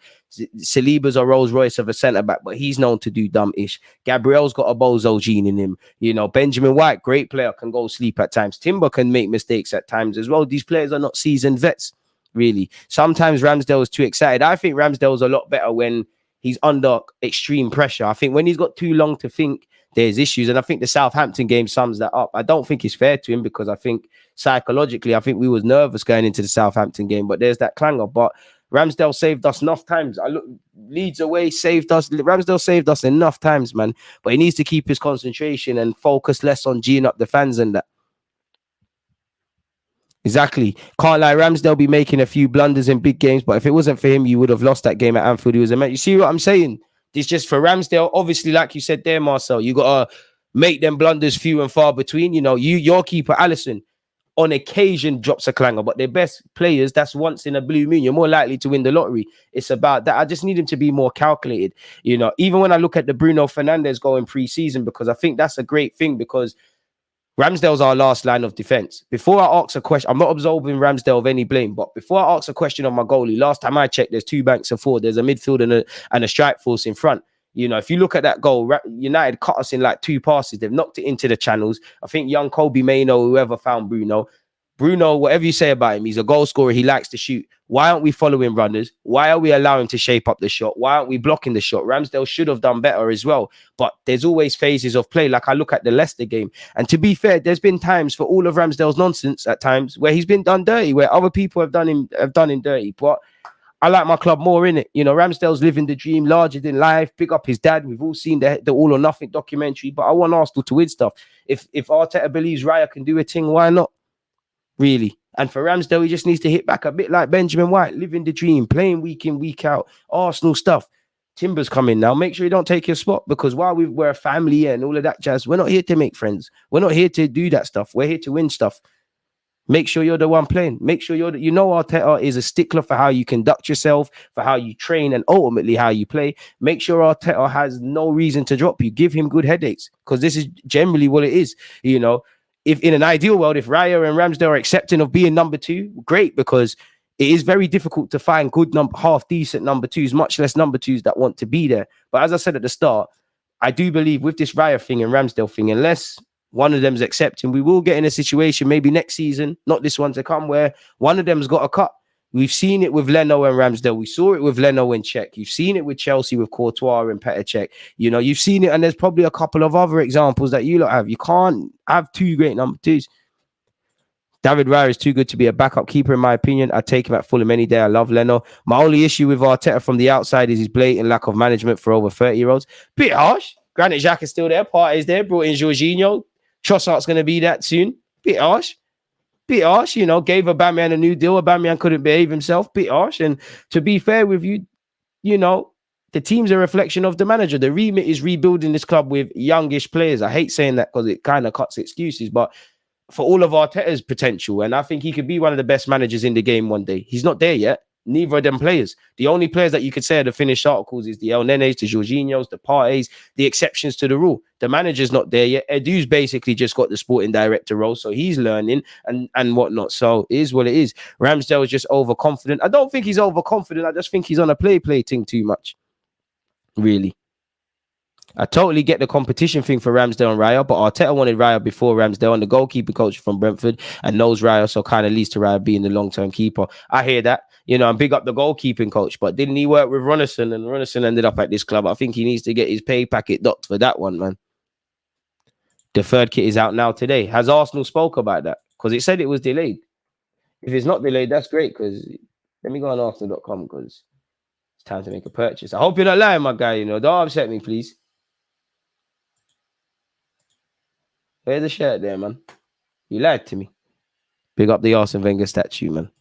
Saliba's a Rolls Royce of a centre-back, but he's known to do dumb-ish. Gabriel's got a bozo gene in him. You know, Benjamin White, great player, can go sleep at times. Timber can make mistakes at times as well. These players are not seasoned vets, really. Sometimes Ramsdale is too excited. I think Ramsdale's a lot better when he's under extreme pressure. I think when he's got too long to think, there's issues. And I think the Southampton game sums that up. I don't think it's fair to him because I think psychologically, I think we was nervous going into the Southampton game, but there's that clangor. But Ramsdale saved us enough times. I look, Leeds away saved us. Ramsdale saved us enough times, man. But he needs to keep his concentration and focus less on G'ing up the fans and that. Exactly. Can't lie, Ramsdale be making a few blunders in big games, but if it wasn't for him, you would have lost that game at Anfield. He was a man. You see what I'm saying? This just for Ramsdale. Obviously, like you said there, Marcel, you got to make them blunders few and far between. You know, your keeper, Alisson, on occasion drops a clanger, but their best players, that's once in a blue moon. You're more likely to win the lottery. It's about that. I just need him to be more calculated. You know, even when I look at the Bruno Fernandes goal in pre-season, because I think that's a great thing, because Ramsdale's our last line of defense. Before I ask a question, I'm not absolving Ramsdale of any blame, but before I ask a question on my goalie, last time I checked, there's 2 banks of 4. There's a midfield and a strike force in front. You know, if you look at that goal, United cut us in like 2 passes. They've knocked it into the channels. I think young Kobe Maino, whoever found Bruno, whatever you say about him, he's a goal scorer. He likes to shoot. Why aren't we following runners? Why are we allowing him to shape up the shot? Why aren't we blocking the shot? Ramsdale should have done better as well. But there's always phases of play. Like I look at the Leicester game. And to be fair, there's been times for all of Ramsdale's nonsense at times where he's been done dirty, where other people have done him dirty. But I like my club more, in it. You know, Ramsdale's living the dream, larger than life. Pick up his dad. We've all seen the All or Nothing documentary. But I want Arsenal to win stuff. If Arteta believes Raya can do a thing, why not? Really. And for Ramsdale, he just needs to hit back a bit like Benjamin White, living the dream, playing week in, week out, Arsenal stuff. Timber's coming now. Make sure you don't take your spot, because while we're a family and all of that jazz, we're not here to make friends. We're not here to do that stuff. We're here to win stuff. Make sure you're the one playing. Make sure Arteta is a stickler for how you conduct yourself, for how you train, and ultimately how you play. Make sure Arteta has no reason to drop you. Give him good headaches, because this is generally what it is. You know, if in an ideal world, if Raya and Ramsdale are accepting of being number 2, great, because it is very difficult to find good half decent number 2s, much less number 2s that want to be there. But as I said at the start, I do believe with this Raya thing and Ramsdale thing, unless one of them's accepting, we will get in a situation maybe next season, not this one to come, where one of them's got a cut. We've seen it with Leno and Ramsdale. We saw it with Leno and Czech. You've seen it with Chelsea with Courtois and Petr Cech. You know, you've seen it, and there's probably a couple of other examples that you lot have. You can't have 2 great number 2s. David Raya is too good to be a backup keeper, in my opinion. I'd take him at Fulham any day. I love Leno. My only issue with Arteta from the outside is his blatant lack of management for over 30-year-olds. Bit harsh. Granit Xhaka is still there. Partey's there. Brought in Jorginho. Trossard's going to be that soon. Bit harsh. You know, gave Aubameyang a new deal. Aubameyang couldn't behave himself. Bit harsh. And to be fair with you, you know, the team's a reflection of the manager. The remit is rebuilding this club with youngish players. I hate saying that because it kind of cuts excuses, but for all of Arteta's potential, and I think he could be one of the best managers in the game one day. He's not there yet. Neither of them players. The only players that you could say are the finished articles is the El Nenes, the Jorginhos, the Partey's, the exceptions to the rule. The manager's not there yet. Edu's basically just got the sporting director role, so he's learning and whatnot. So it is what it is. Ramsdale is just overconfident. I don't think he's overconfident. I just think he's on a play thing too much. Really. I totally get the competition thing for Ramsdale and Raya, but Arteta wanted Raya before Ramsdale, and the goalkeeper coach from Brentford and knows Raya, so kind of leads to Raya being the long-term keeper. I hear that. You know, and big up the goalkeeping coach, but didn't he work with Runnison, and Runnison ended up at this club? I think he needs to get his pay packet docked for that one, man. The 3rd kit is out now today. Has Arsenal spoke about that? Because it said it was delayed. If it's not delayed, that's great, because let me go on Arsenal.com, because it's time to make a purchase. I hope you're not lying, my guy. You know, don't upset me, please. Where's the shirt there, man? You lied to me. Big up the Arsene Wenger statue, man.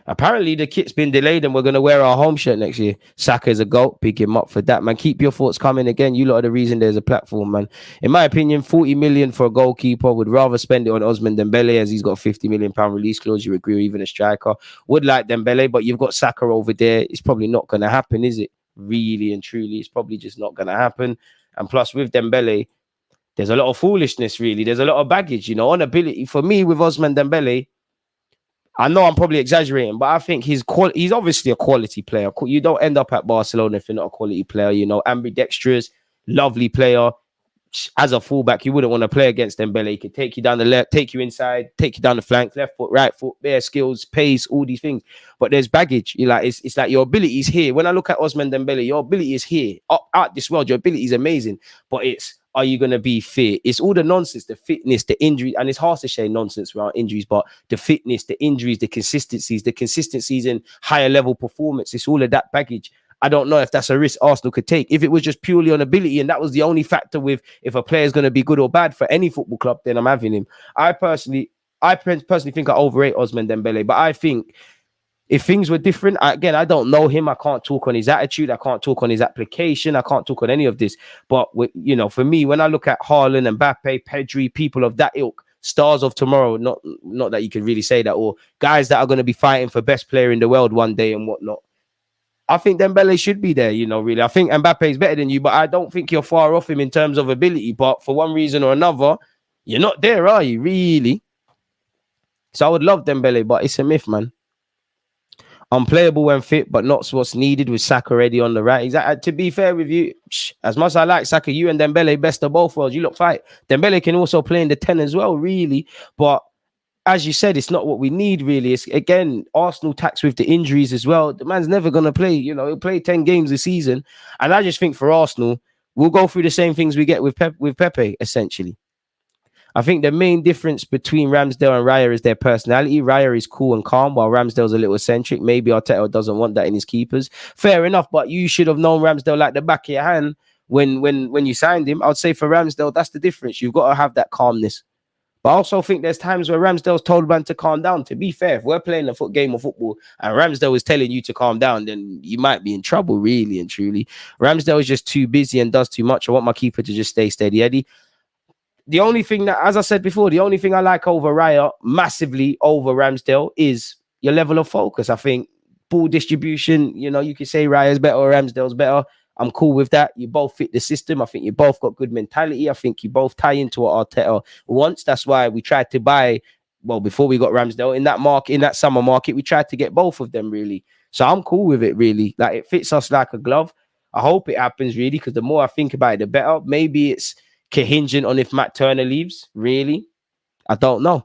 Apparently, the kit's been delayed and we're going to wear our home shirt next year. Saka is a GOAT. Big him up for that, man. Keep your thoughts coming. Again, you lot are the reason there's a platform, man. In my opinion, 40 million for a goalkeeper. Would rather spend it on Ousmane Dembele, as he's got a 50 million pound release clause. You agree, or even a striker. Would like Dembele, but you've got Saka over there. It's probably not going to happen, is it? Really and truly, it's probably just not going to happen. And plus, with Dembele, there's a lot of foolishness, really. There's a lot of baggage, you know, on ability. For me, with Ousmane Dembele, I know I'm probably exaggerating, but I think he's obviously a quality player. You don't end up at Barcelona if you're not a quality player, you know, ambidextrous, lovely player. As a fullback, you wouldn't want to play against Dembele. He could take you down the left, take you inside, take you down the flank, left foot, right foot, bare skills, pace, all these things. But there's baggage. You like it's like your ability is here. When I look at Ousmane Dembele, your ability is here. Out this world, your ability is amazing. But are you going to be fit? It's all the nonsense, the fitness, the injury. And it's hard to say nonsense around injuries, but the fitness, the injuries, the consistencies in higher level performance. It's all of that baggage. I don't know if that's a risk Arsenal could take. If it was just purely on ability and that was the only factor with if a player is going to be good or bad for any football club, then I'm having him. I personally think I overrate Ousmane Dembele, but I think if things were different, again, I don't know him. I can't talk on his attitude. I can't talk on his application. I can't talk on any of this. But, you know, for me, when I look at Haaland, Mbappe, Pedri, people of that ilk, stars of tomorrow. Not that you could really say that, or guys that are going to be fighting for best player in the world one day and whatnot. I think Dembele should be there, really. I think Mbappe is better than you, but I don't think you're far off him in terms of ability. But for one reason or another, you're not there, are you, really? So I would love Dembele, but it's a myth, man. Unplayable when fit, but not what's needed with Saka already on the right. Exactly. To be fair with you, as much as I like Saka, you and Dembele, best of both worlds. You look fight. Dembele can also play in the 10 as well, really. But as you said, it's not what we need, really. It's, again, Arsenal tax with the injuries as well. The man's never going to play. He'll play 10 games a season. And I just think for Arsenal, we'll go through the same things we get with Pepe, essentially. I think the main difference between Ramsdale and Raya is their personality. Raya is cool and calm, while Ramsdale's a little eccentric. Maybe Arteta doesn't want that in his keepers. Fair enough, but you should have known Ramsdale like the back of your hand when you signed him. I'd say for Ramsdale, that's the difference. You've got to have that calmness. But I also think there's times where Ramsdale's told man to calm down. To be fair, if we're playing a game of football and Ramsdale is telling you to calm down, then you might be in trouble, really and truly. Ramsdale is just too busy and does too much. I want my keeper to just stay steady, Eddie. The only thing that, as I said before, the only thing I like over Raya, massively over Ramsdale, is your level of focus. I think ball distribution, you could say Raya's better or Ramsdale's better. I'm cool with that. You both fit the system. I think you both got good mentality. I think you both tie into what Arteta wants. That's why we tried to buy, before we got Ramsdale, in that market, in that summer market, we tried to get both of them, really. So I'm cool with it, really. Like, it fits us like a glove. I hope it happens, really, because the more I think about it, the better. Maybe it's contingent on if Matt Turner leaves, really. I don't know,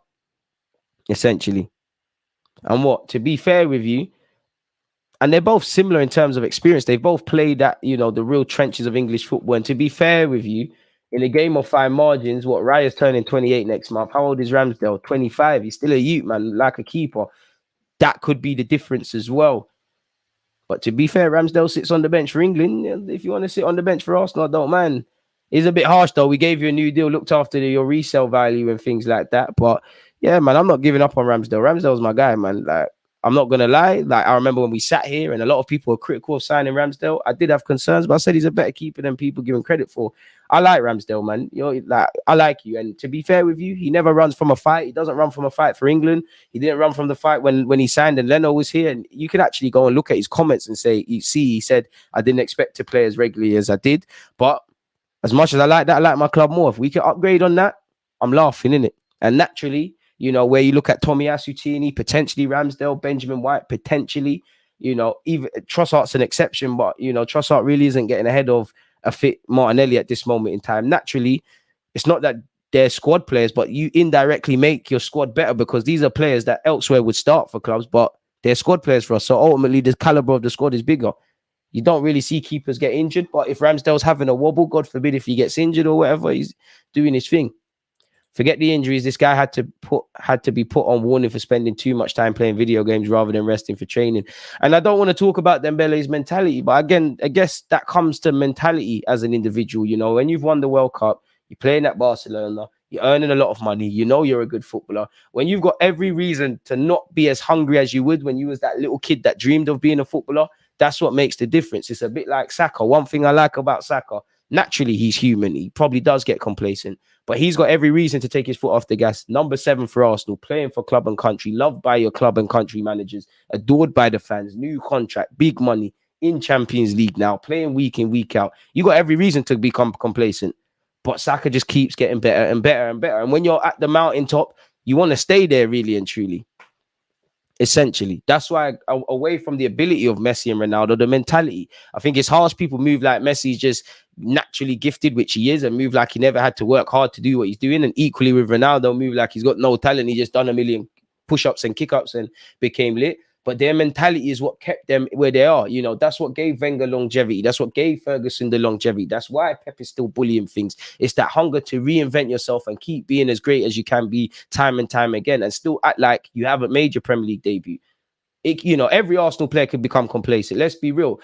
essentially. And to be fair with you, and they're both similar in terms of experience. They've both played at, the real trenches of English football. And to be fair with you, in a game of fine margins, Raya's turning 28 next month. How old is Ramsdale? 25. He's still a youth, man, like a keeper. That could be the difference as well. But to be fair, Ramsdale sits on the bench for England. If you want to sit on the bench for Arsenal, I don't mind. It's a bit harsh, though. We gave you a new deal, looked after your resale value and things like that. But yeah, man, I'm not giving up on Ramsdale. Ramsdale's my guy, man. Like, I'm not going to lie. Like, I remember when we sat here and a lot of people were critical of signing Ramsdale. I did have concerns, but I said he's a better keeper than people give him credit for. I like Ramsdale, man. I like you. And to be fair with you, he never runs from a fight. He doesn't run from a fight for England. He didn't run from the fight when he signed and Leno was here. And you can actually go and look at his comments and say, he said, I didn't expect to play as regularly as I did. But as much as I like that, I like my club more. If we can upgrade on that, I'm laughing, innit? And naturally, where you look at Tomiyasu Tierney, potentially Ramsdale, Benjamin White, potentially, even Trossard's an exception, but, Trossard really isn't getting ahead of a fit Martinelli at this moment in time. Naturally, it's not that they're squad players, but you indirectly make your squad better because these are players that elsewhere would start for clubs, but they're squad players for us. So ultimately, the caliber of the squad is bigger. You don't really see keepers get injured, but if Ramsdale's having a wobble, God forbid if he gets injured or whatever, he's doing his thing. Forget the injuries. This guy had to be put on warning for spending too much time playing video games rather than resting for training. And I don't want to talk about Dembele's mentality, but again, I guess that comes to mentality as an individual. When you've won the World Cup, you're playing at Barcelona, you're earning a lot of money, you're a good footballer. When you've got every reason to not be as hungry as you would when you was that little kid that dreamed of being a footballer, that's what makes the difference. It's a bit like Saka. One thing I like about Saka, naturally, he's human. He probably does get complacent, but he's got every reason to take his foot off the gas. Number 7 for Arsenal, playing for club and country, loved by your club and country managers, adored by the fans, new contract, big money, in Champions League now, playing week in, week out. You got every reason to become complacent, but Saka just keeps getting better and better and better. And when you're at the mountaintop, you want to stay there really and truly. Essentially, that's why away from the ability of Messi and Ronaldo, the mentality. I think it's harsh people move like Messi's just naturally gifted, which he is, and move like he never had to work hard to do what he's doing. And equally with Ronaldo, move like he's got no talent. He just done a million push-ups and kick-ups and became lit. But their mentality is what kept them where they are. That's what gave Wenger longevity. That's what gave Ferguson the longevity. That's why Pep is still bullying things. It's that hunger to reinvent yourself and keep being as great as you can be time and time again and still act like you haven't made your Premier League debut. Every Arsenal player could become complacent. Let's be real.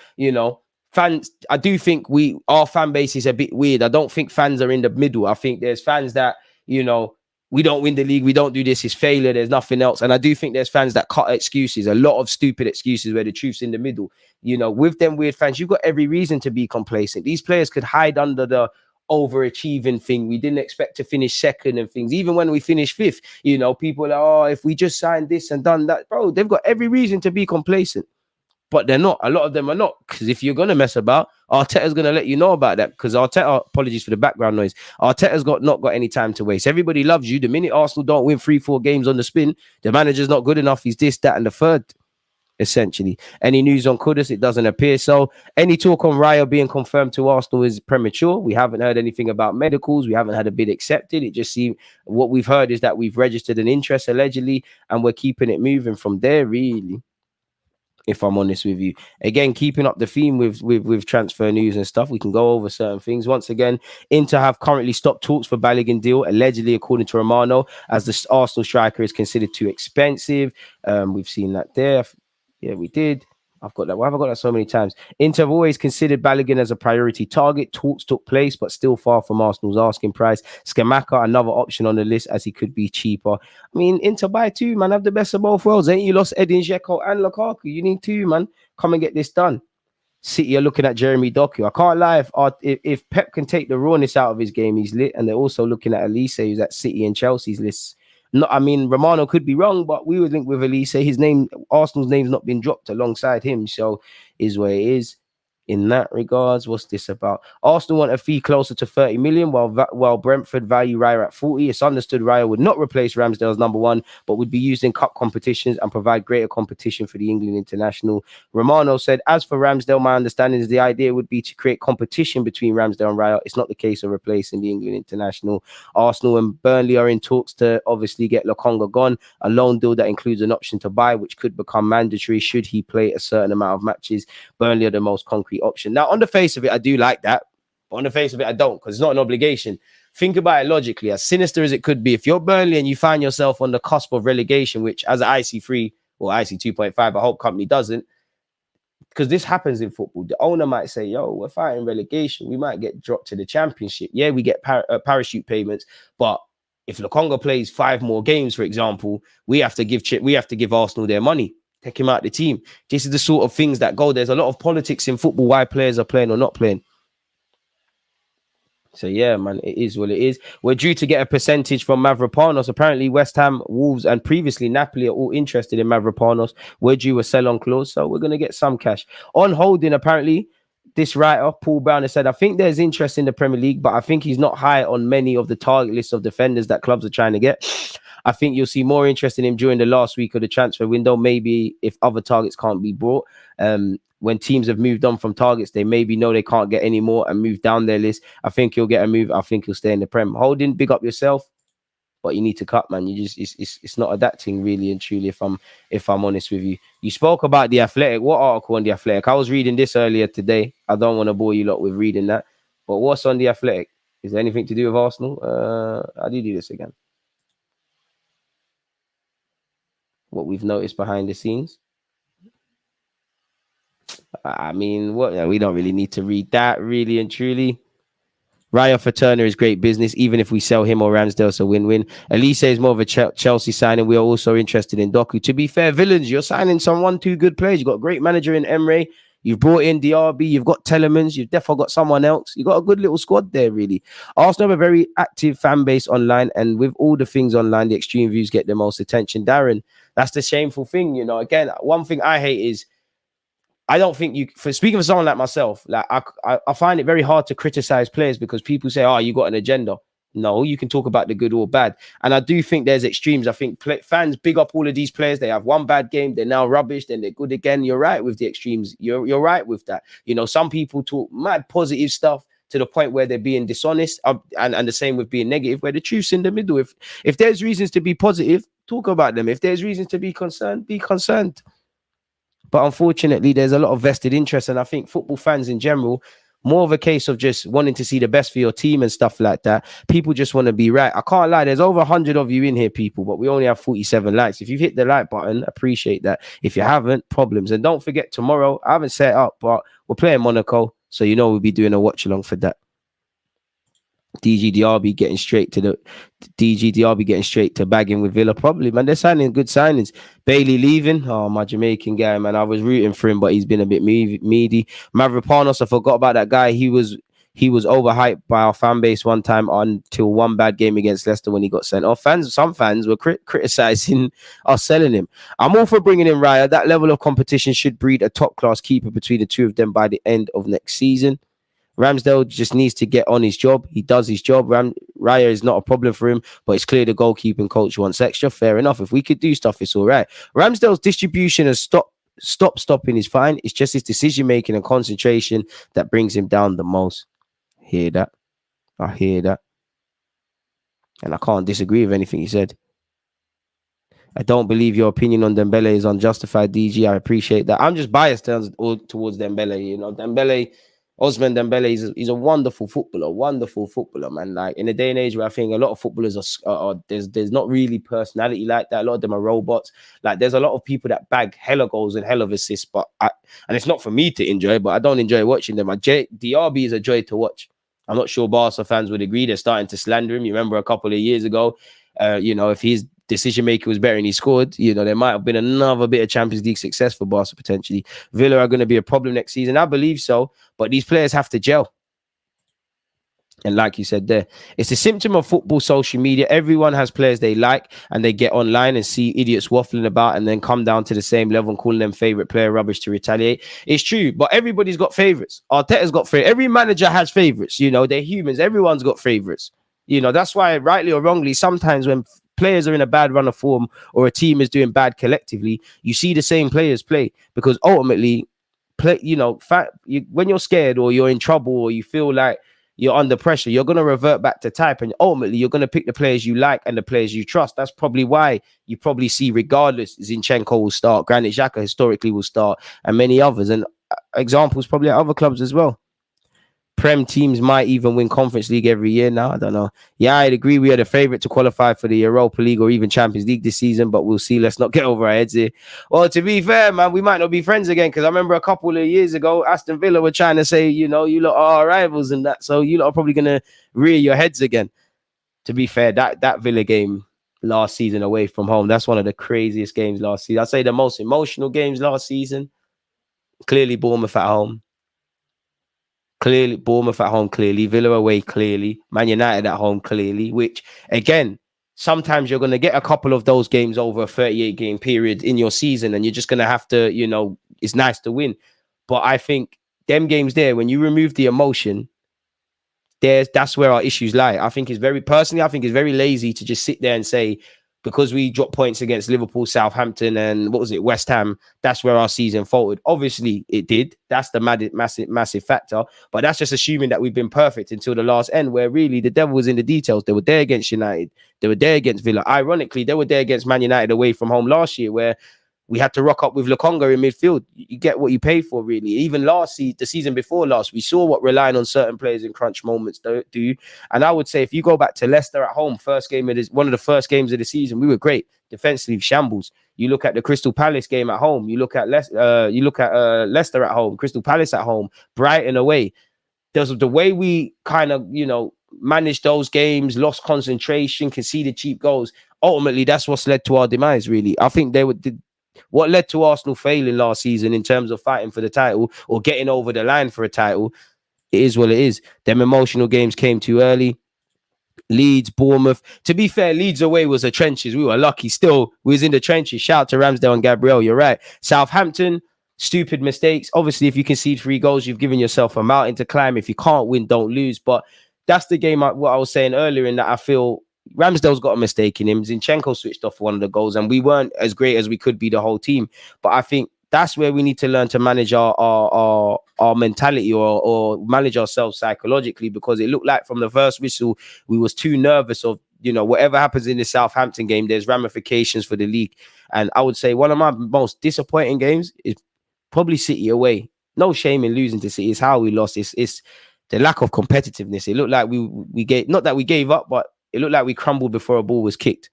Fans, I do think our fan base is a bit weird. I don't think fans are in the middle. I think there's fans that, we don't win the league, we don't do this, it's failure, there's nothing else. And I do think there's fans that cut excuses, a lot of stupid excuses where the truth's in the middle. With them weird fans, you've got every reason to be complacent. These players could hide under the overachieving thing. We didn't expect to finish second and things. Even when we finished fifth, you know, people are like, oh, if we just signed this and done that, bro, they've got every reason to be complacent. But they're not. A lot of them are not. Because if you're going to mess about, Arteta's going to let you know about that. Because Arteta, apologies for the background noise, Arteta's not got any time to waste. Everybody loves you. The minute Arsenal don't win 3-4 games on the spin, the manager's not good enough. He's this, that, and the third, essentially. Any news on Kudus? It doesn't appear so. Any talk on Raya being confirmed to Arsenal is premature. We haven't heard anything about medicals. We haven't had a bid accepted. It just seems what we've heard is that we've registered an interest, allegedly, and we're keeping it moving from there, really. If I'm honest with you, again, keeping up the theme with transfer news and stuff, we can go over certain things. Once again, Inter have currently stopped talks for Balogun deal, allegedly, according to Romano, as the Arsenal striker is considered too expensive. We've seen that there. Yeah, we did. I've got that. Why have I got that so many times? Inter have always considered Balogun as a priority target. Talks took place, but still far from Arsenal's asking price. Skamaka, another option on the list, as he could be cheaper. I mean, Inter buy two, man. Have the best of both worlds. Ain't you lost Edin Dzeko and Lukaku? You need two, man. Come and get this done. City are looking at Jeremy Doku. I can't lie. If Pep can take the rawness out of his game, he's lit. And they're also looking at Elise, who's at City and Chelsea's lists. I mean, Romano could be wrong, but we would link with Elise. His name, Arsenal's name's not been dropped alongside him, so is where it is. In that regards, what's this about? Arsenal want a fee closer to 30 million, while Brentford value Raya at 40. It's understood Raya would not replace Ramsdale's number one, but would be used in cup competitions and provide greater competition for the England international. Romano said, as for Ramsdale, my understanding is the idea would be to create competition between Ramsdale and Raya. It's not the case of replacing the England international. Arsenal and Burnley are in talks to obviously get Lokonga gone, a loan deal that includes an option to buy, which could become mandatory should he play a certain amount of matches. Burnley are the most concrete option. Now, on the face of it, I do like that, but on the face of it, I don't, because it's not an obligation. Think about it logically, as sinister as it could be. If you're Burnley and you find yourself on the cusp of relegation, which as an IC3 or IC 2.5, I hope company doesn't, because this happens in football. The owner might say, yo, we're fighting relegation. We might get dropped to the championship. Yeah, we get parachute payments, but if Lokonga plays 5 more games, for example, we have to give Arsenal their money. Take him out of the team. This is the sort of things that go. There's a lot of politics in football, why players are playing or not playing. So, yeah, man, it is what it is. We're due to get a percentage from Mavropanos. Apparently, West Ham, Wolves, and previously Napoli are all interested in Mavropanos. We're due a sell-on clause, so we're going to get some cash. On holding, apparently, this writer, Paul Brown, has said, I think there's interest in the Premier League, but I think he's not high on many of the target lists of defenders that clubs are trying to get. I think you'll see more interest in him during the last week of the transfer window. Maybe if other targets can't be brought. When teams have moved on from targets, they maybe know they can't get any more and move down their list. I think he'll get a move. I think he'll stay in the Prem. Holding, big up yourself, but you need to cut, man. You just it's not adapting really and truly. If I'm honest with you, you spoke about the Athletic. What article on the Athletic? I was reading this earlier today. I don't want to bore you lot with reading that, but what's on the Athletic? Is there anything to do with Arsenal? How do you do this again? What we've noticed behind the scenes. I mean, we don't really need to read that, really and truly. Raya for Turner is great business, even if we sell him or Ramsdale, it's a win-win. Elise is more of a Chelsea signing. We are also interested in Doku. To be fair, Villains, you're signing some 1-2 good players. You've got a great manager in Emre. You've brought in DRB. You've got Telemans. You've definitely got someone else. You've got a good little squad there, really. Arsenal have a very active fan base online, and with all the things online, the extreme views get the most attention. Darren, that's the shameful thing, you know. Again, one thing I hate is I don't think for speaking for someone like myself, like I find it very hard to criticize players because people say, oh, you got an agenda. No, you can talk about the good or bad. And I do think there's extremes. I think fans big up all of these players. They have one bad game. They're now rubbish. Then they're good again. You're right with the extremes. You're right with that. You know, some people talk mad positive stuff to the point where they're being dishonest, and the same with being negative, where the truth's in the middle. If there's reasons to be positive, talk about them. If there's reasons to be concerned, be concerned. But unfortunately, there's a lot of vested interest. And I think football fans in general, more of a case of just wanting to see the best for your team and stuff like that. People just want to be right. I can't lie. There's over 100 of you in here, people, but we only have 47 likes. If you've hit the like button, appreciate that. If you haven't, problems. And don't forget, tomorrow, I haven't set up, but we're playing Monaco. So, you know, we'll be doing a watch along for that. DGDRB getting straight to bagging with Villa. Probably, man. They're signing good signings. Bailey leaving. Oh, my Jamaican guy, man. I was rooting for him, but he's been a bit meaty. Mavropanos, I forgot about that guy. He was He was overhyped by our fan base one time until one bad game against Leicester when he got sent off. Some fans were criticizing us selling him. I'm all for bringing in Raya. That level of competition should breed a top-class keeper between the two of them by the end of next season. Ramsdale just needs to get on his job. He does his job. Raya is not a problem for him, but it's clear the goalkeeping coach wants extra. Fair enough. If we could do stuff, it's all right. Ramsdale's distribution has stopping is fine. It's just his decision-making and concentration that brings him down the most. Hear that? I hear that. And I can't disagree with anything he said. I don't believe your opinion on Dembele is unjustified, DG. I appreciate that. I'm just biased towards Dembele. You know, Osman Dembele, he's a wonderful footballer, man. Like in a day and age where I think a lot of footballers are there's not really personality like that. A lot of them are robots. Like there's a lot of people that bag hella goals and hella of assists, and it's not for me to enjoy, but I don't enjoy watching them. DRB is a joy to watch. I'm not sure Barca fans would agree. They're starting to slander him. You remember a couple of years ago, if his decision maker was better and he scored, there might have been another bit of Champions League success for Barca potentially. Villa are going to be a problem next season. I believe so, but these players have to gel. And like you said there, it's a symptom of football social media. Everyone has players they like and they get online and see idiots waffling about and then come down to the same level and calling them favorite player rubbish to retaliate. It's true, but everybody's got favorites. Arteta's got favorites. Every manager has favorites. They're humans. Everyone's got favorites. That's why, rightly or wrongly, sometimes when players are in a bad run of form or a team is doing bad collectively, you see the same players play because ultimately, when you're scared or you're in trouble or you feel like you're under pressure, you're going to revert back to type and ultimately you're going to pick the players you like and the players you trust. That's probably why you probably see, regardless, Zinchenko will start, Granit Xhaka historically will start, and many others, and examples probably at other clubs as well. Prem teams might even win Conference League every year now. I don't know. Yeah, I'd agree we are the favourite to qualify for the Europa League or even Champions League this season, but we'll see. Let's not get over our heads here. Well, to be fair, man, we might not be friends again because I remember a couple of years ago, Aston Villa were trying to say, you lot are our rivals and that, so you lot are probably going to rear your heads again. To be fair, that Villa game last season away from home, that's one of the craziest games last season. I'd say the most emotional games last season. Clearly Bournemouth at home. Clearly, Bournemouth at home, clearly. Villa away, clearly. Man United at home, clearly. Which, again, sometimes you're going to get a couple of those games over a 38-game period in your season, and you're just going to have to, it's nice to win. But I think them games there, when you remove the emotion, that's where our issues lie. I think it's very lazy to just sit there and say, because we dropped points against Liverpool, Southampton, and West Ham, that's where our season faltered. Obviously, it did. That's the massive factor. But that's just assuming that we've been perfect until the last end, where really the devil was in the details. They were there against United. They were there against Villa. Ironically, they were there against Man United away from home last year, where we had to rock up with Lokonga in midfield. You get what you pay for, really. Even the season before last, we saw what relying on certain players in crunch moments do. And I would say if you go back to Leicester at home, one of the first games of the season, we were great. Defensively shambles. You look at the Crystal Palace game at home. You look at Leicester at home, Crystal Palace at home, Brighton away. There's the way we kind of, managed those games, lost concentration, conceded cheap goals. Ultimately, that's what's led to our demise, really. I think what led to Arsenal failing last season in terms of fighting for the title or getting over the line for a title, it is what it is. Them emotional games came too early. Leeds, Bournemouth. To be fair, Leeds away was the trenches. We were lucky still. We was in the trenches. Shout out to Ramsdale and Gabriel. You're right. Southampton, stupid mistakes. Obviously, if you concede 3 goals, you've given yourself a mountain to climb. If you can't win, don't lose. But that's the game, what I was saying earlier, in that I feel Ramsdale's got a mistake in him. Zinchenko switched off one of the goals, and we weren't as great as we could be, the whole team. But I think that's where we need to learn to manage our mentality or manage ourselves psychologically, because it looked like from the first whistle we was too nervous of, whatever happens in the Southampton game, there's ramifications for the league. And I would say one of my most disappointing games is probably City away. No shame in losing to City. It's how we lost. It's the lack of competitiveness. It looked like we gave, not that we gave up, but it looked like we crumbled before a ball was kicked.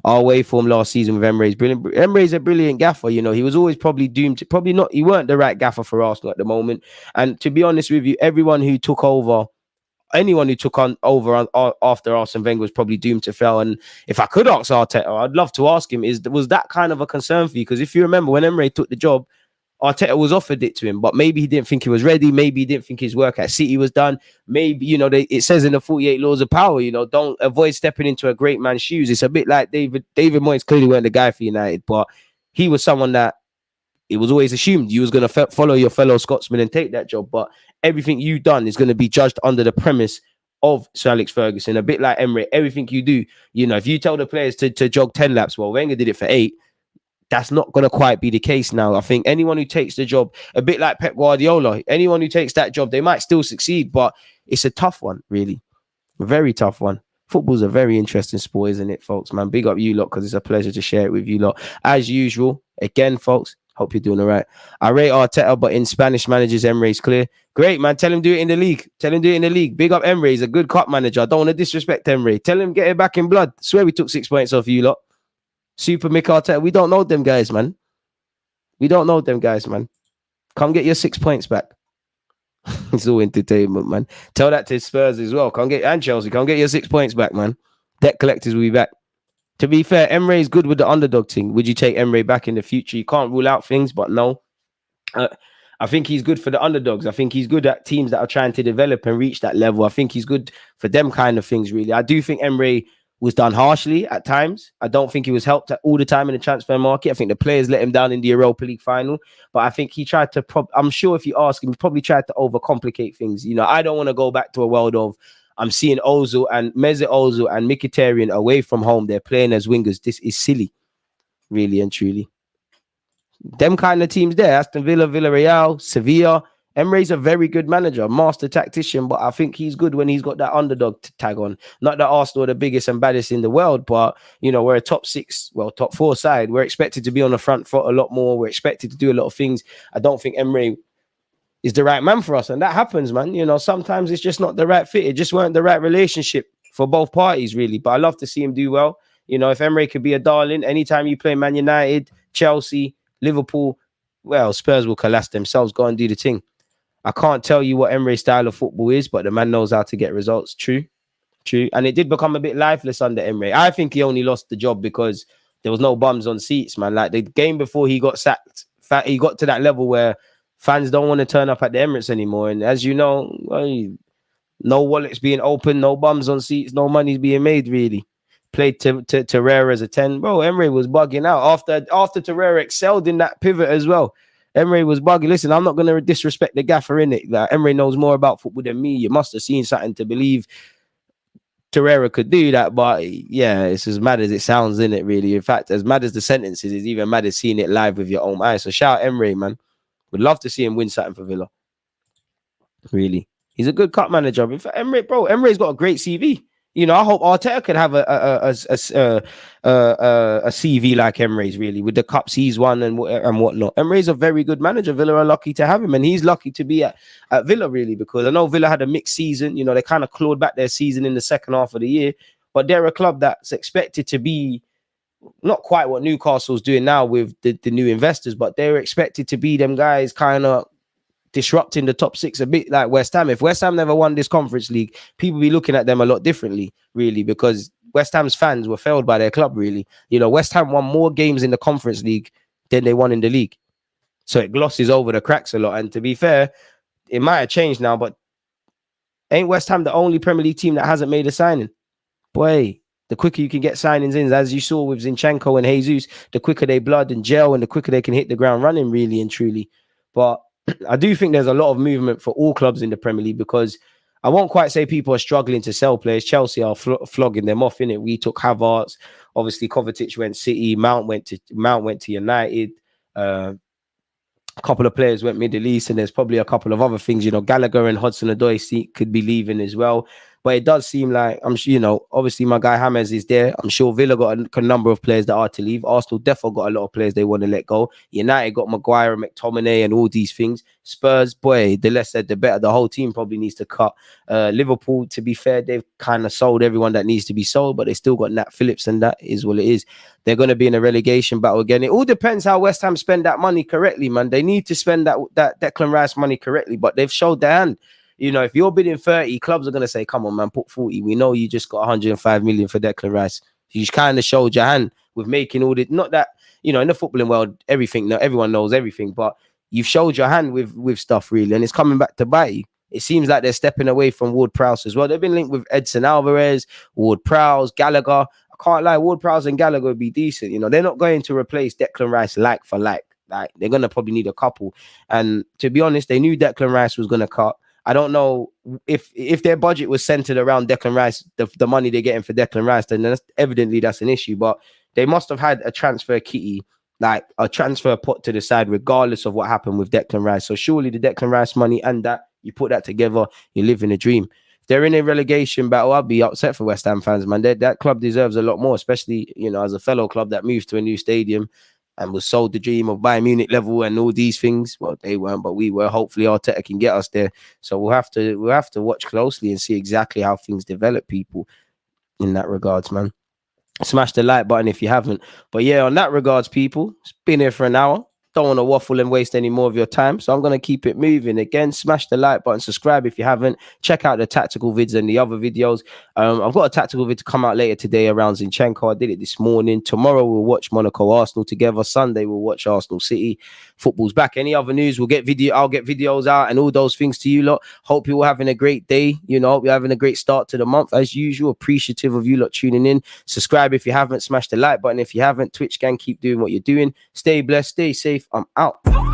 Our away form last season with Emre's brilliant. Emre's a brilliant gaffer. He was always probably doomed to, probably not, he weren't the right gaffer for Arsenal at the moment. And to be honest with you, anyone who took over after Arsene Wenger was probably doomed to fail. And if I could ask Arteta, I'd love to ask him, was that kind of a concern for you? Because if you remember, when Emre took the job, Arteta was offered it to him, but maybe he didn't think he was ready. Maybe he didn't think his work at City was done. Maybe, you know, it says in the 48 laws of power, you know, don't avoid stepping into a great man's shoes. It's a bit like David Moyes clearly weren't the guy for United, but he was someone that it was always assumed you was going to follow your fellow Scotsman and take that job. But everything you've done is going to be judged under the premise of Sir Alex Ferguson. A bit like Emery, everything you do, you know, if you tell the players to jog 10 laps, well, Wenger did it for 8. That's not going to quite be the case now. I think anyone who takes the job, a bit like Pep Guardiola, anyone who takes that job, they might still succeed, but it's a tough one, really. A very tough one. Football's a very interesting sport, isn't it, folks, man? Big up you lot, because it's a pleasure to share it with you lot. As usual, again, folks, hope you're doing all right. I rate Arteta, but in Spanish managers, Emery's clear. Great, man. Tell him do it in the league. Tell him do it in the league. Big up Emery. He's a good cup manager. I don't want to disrespect Emery. Tell him get it back in blood. Swear we took 6 points off you lot. Super Mick Arteta. We don't know them guys, man. We don't know them guys, man. Come get your 6 points back. It's all entertainment, man. Tell that to Spurs as well. And Chelsea. Come get your 6 points back, man. Debt collectors will be back. To be fair, Emery is good with the underdog thing. Would you take Emery back in the future? You can't rule out things, but no. I think he's good for the underdogs. I think he's good at teams that are trying to develop and reach that level. I think he's good for them kind of things, really. I do think Emery was done harshly at times. I don't think he was helped all the time in the transfer market. I think the players let him down in the Europa League final. But I think he tried to, I'm sure if you ask him, he probably tried to overcomplicate things. You know, I don't want to go back to a world of, I'm seeing Ozil and Mesut Ozil and Mkhitaryan away from home. They're playing as wingers. This is silly, really and truly. Them kind of teams there, Aston Villa, Villarreal, Sevilla. Emery's a very good manager, master tactician, but I think he's good when he's got that underdog tag on. Not that Arsenal are the biggest and baddest in the world, but, you know, we're a top 4 side. We're expected to be on the front foot a lot more. We're expected to do a lot of things. I don't think Emery is the right man for us, and that happens, man. You know, sometimes it's just not the right fit. It just weren't the right relationship for both parties, really. But I love to see him do well. You know, if Emery could be a darling, anytime you play Man United, Chelsea, Liverpool, well, Spurs will collapse themselves. Go and do the thing. I can't tell you what Emery's style of football is, but the man knows how to get results. True. And it did become a bit lifeless under Emery. I think he only lost the job because there was no bums on seats, man. Like the game before he got sacked, he got to that level where fans don't want to turn up at the Emirates anymore. And as you know, well, no wallets being open, no bums on seats, no money's being made, really. Played to Torreira as a 10. Bro, Emery was bugging out after Torreira excelled in that pivot as well. Emery was bugging. Listen, I'm not going to disrespect the gaffer in it. Like, Emery knows more about football than me. You must have seen something to believe Torreira could do that. But yeah, it's as mad as it sounds, isn't it, really? In fact, as mad as the sentence is, it's even mad as seeing it live with your own eyes. So shout out Emery, man. Would love to see him win something for Villa. Really. He's a good cup manager. In fact, Emery's got a great CV. You know, I hope Arteta could have a CV like Emery's, really, with the cups he's won and whatnot. Emery's a very good manager. Villa are lucky to have him, and he's lucky to be at Villa, really, because I know Villa had a mixed season. You know, they kind of clawed back their season in the second half of the year, but they're a club that's expected to be not quite what Newcastle's doing now with the new investors, but they're expected to be them guys kind of disrupting the top 6 a bit like West Ham. If West Ham never won this Conference League, people be looking at them a lot differently, really, because West Ham's fans were failed by their club, really. You know, West Ham won more games in the Conference League than they won in the league. So it glosses over the cracks a lot. And to be fair, it might have changed now, but ain't West Ham the only Premier League team that hasn't made a signing? Boy, the quicker you can get signings in, as you saw with Zinchenko and Jesus, the quicker they blood and gel and the quicker they can hit the ground running, really and truly. But I do think there's a lot of movement for all clubs in the Premier League, because I won't quite say people are struggling to sell players. Chelsea are flogging them off, innit? We took Havertz. Obviously, Kovacic went City. Mount went to United. A couple of players went Middle East, and there's probably a couple of other things. You know, Gallagher and Hudson-Odoi could be leaving as well. But it does seem like, you know, obviously my guy James is there. I'm sure Villa got a number of players that are to leave. Arsenal definitely got a lot of players they want to let go. United got Maguire and McTominay and all these things. Spurs, boy, the less said, the better. The whole team probably needs to cut. Liverpool, to be fair, they've kind of sold everyone that needs to be sold, but they still got Nat Phillips, and that is what it is. They're going to be in a relegation battle again. It all depends how West Ham spend that money correctly, man. They need to spend that Declan Rice money correctly, but they've showed their hand. You know, if you're bidding 30, clubs are going to say, come on, man, put 40. We know you just got 105 million for Declan Rice. You kind of showed your hand with making all the, not that, you know, in the footballing world, everyone knows everything, but you've showed your hand with stuff really, and it's coming back to bite you. It seems like they're stepping away from Ward-Prowse as well. They've been linked with Edson Alvarez, Ward-Prowse, Gallagher. I can't lie, Ward-Prowse and Gallagher would be decent. You know, they're not going to replace Declan Rice like for like. Like, they're going to probably need a couple. And to be honest, they knew Declan Rice was going to cut. I don't know if their budget was centered around Declan Rice, the money they're getting for Declan Rice, then evidently that's an issue. But they must have had a transfer kitty, like a transfer pot to the side, regardless of what happened with Declan Rice. So surely the Declan Rice money and that, you put that together, you live in a dream. If they're in a relegation battle, I'll be upset for West Ham fans, man. That club deserves a lot more, especially, you know, as a fellow club that moved to a new stadium and was sold the dream of Bayern Munich level and all these things. Well, they weren't, but we were. Hopefully Arteta can get us there. So we'll have to watch closely and see exactly how things develop, people, in that regards, man. Smash the like button if you haven't. But yeah, on that regards, people, it's been here for an hour. Don't want to waffle and waste any more of your time, so I'm going to keep it moving. Again, smash the like button, subscribe if you haven't. Check out the tactical vids and the other videos. I've got a tactical vid to come out later today around Zinchenko. I did it this morning. Tomorrow we'll watch Monaco Arsenal together. Sunday we'll watch Arsenal City. Football's back. Any other news, I'll get videos out and all those things to you lot. Hope you're all having a great day. You know, hope you're having a great start to the month. As usual, appreciative of you lot tuning in. Subscribe if you haven't. Smash the like button if you haven't. Twitch gang, keep doing what you're doing. Stay blessed, stay safe. I'm out.
There's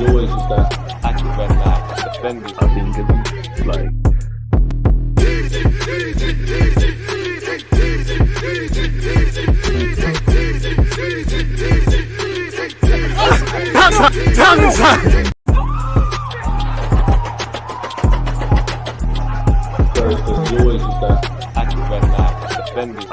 always just that active red knife defenders. I think it's like. There's always just that active red knife defenders.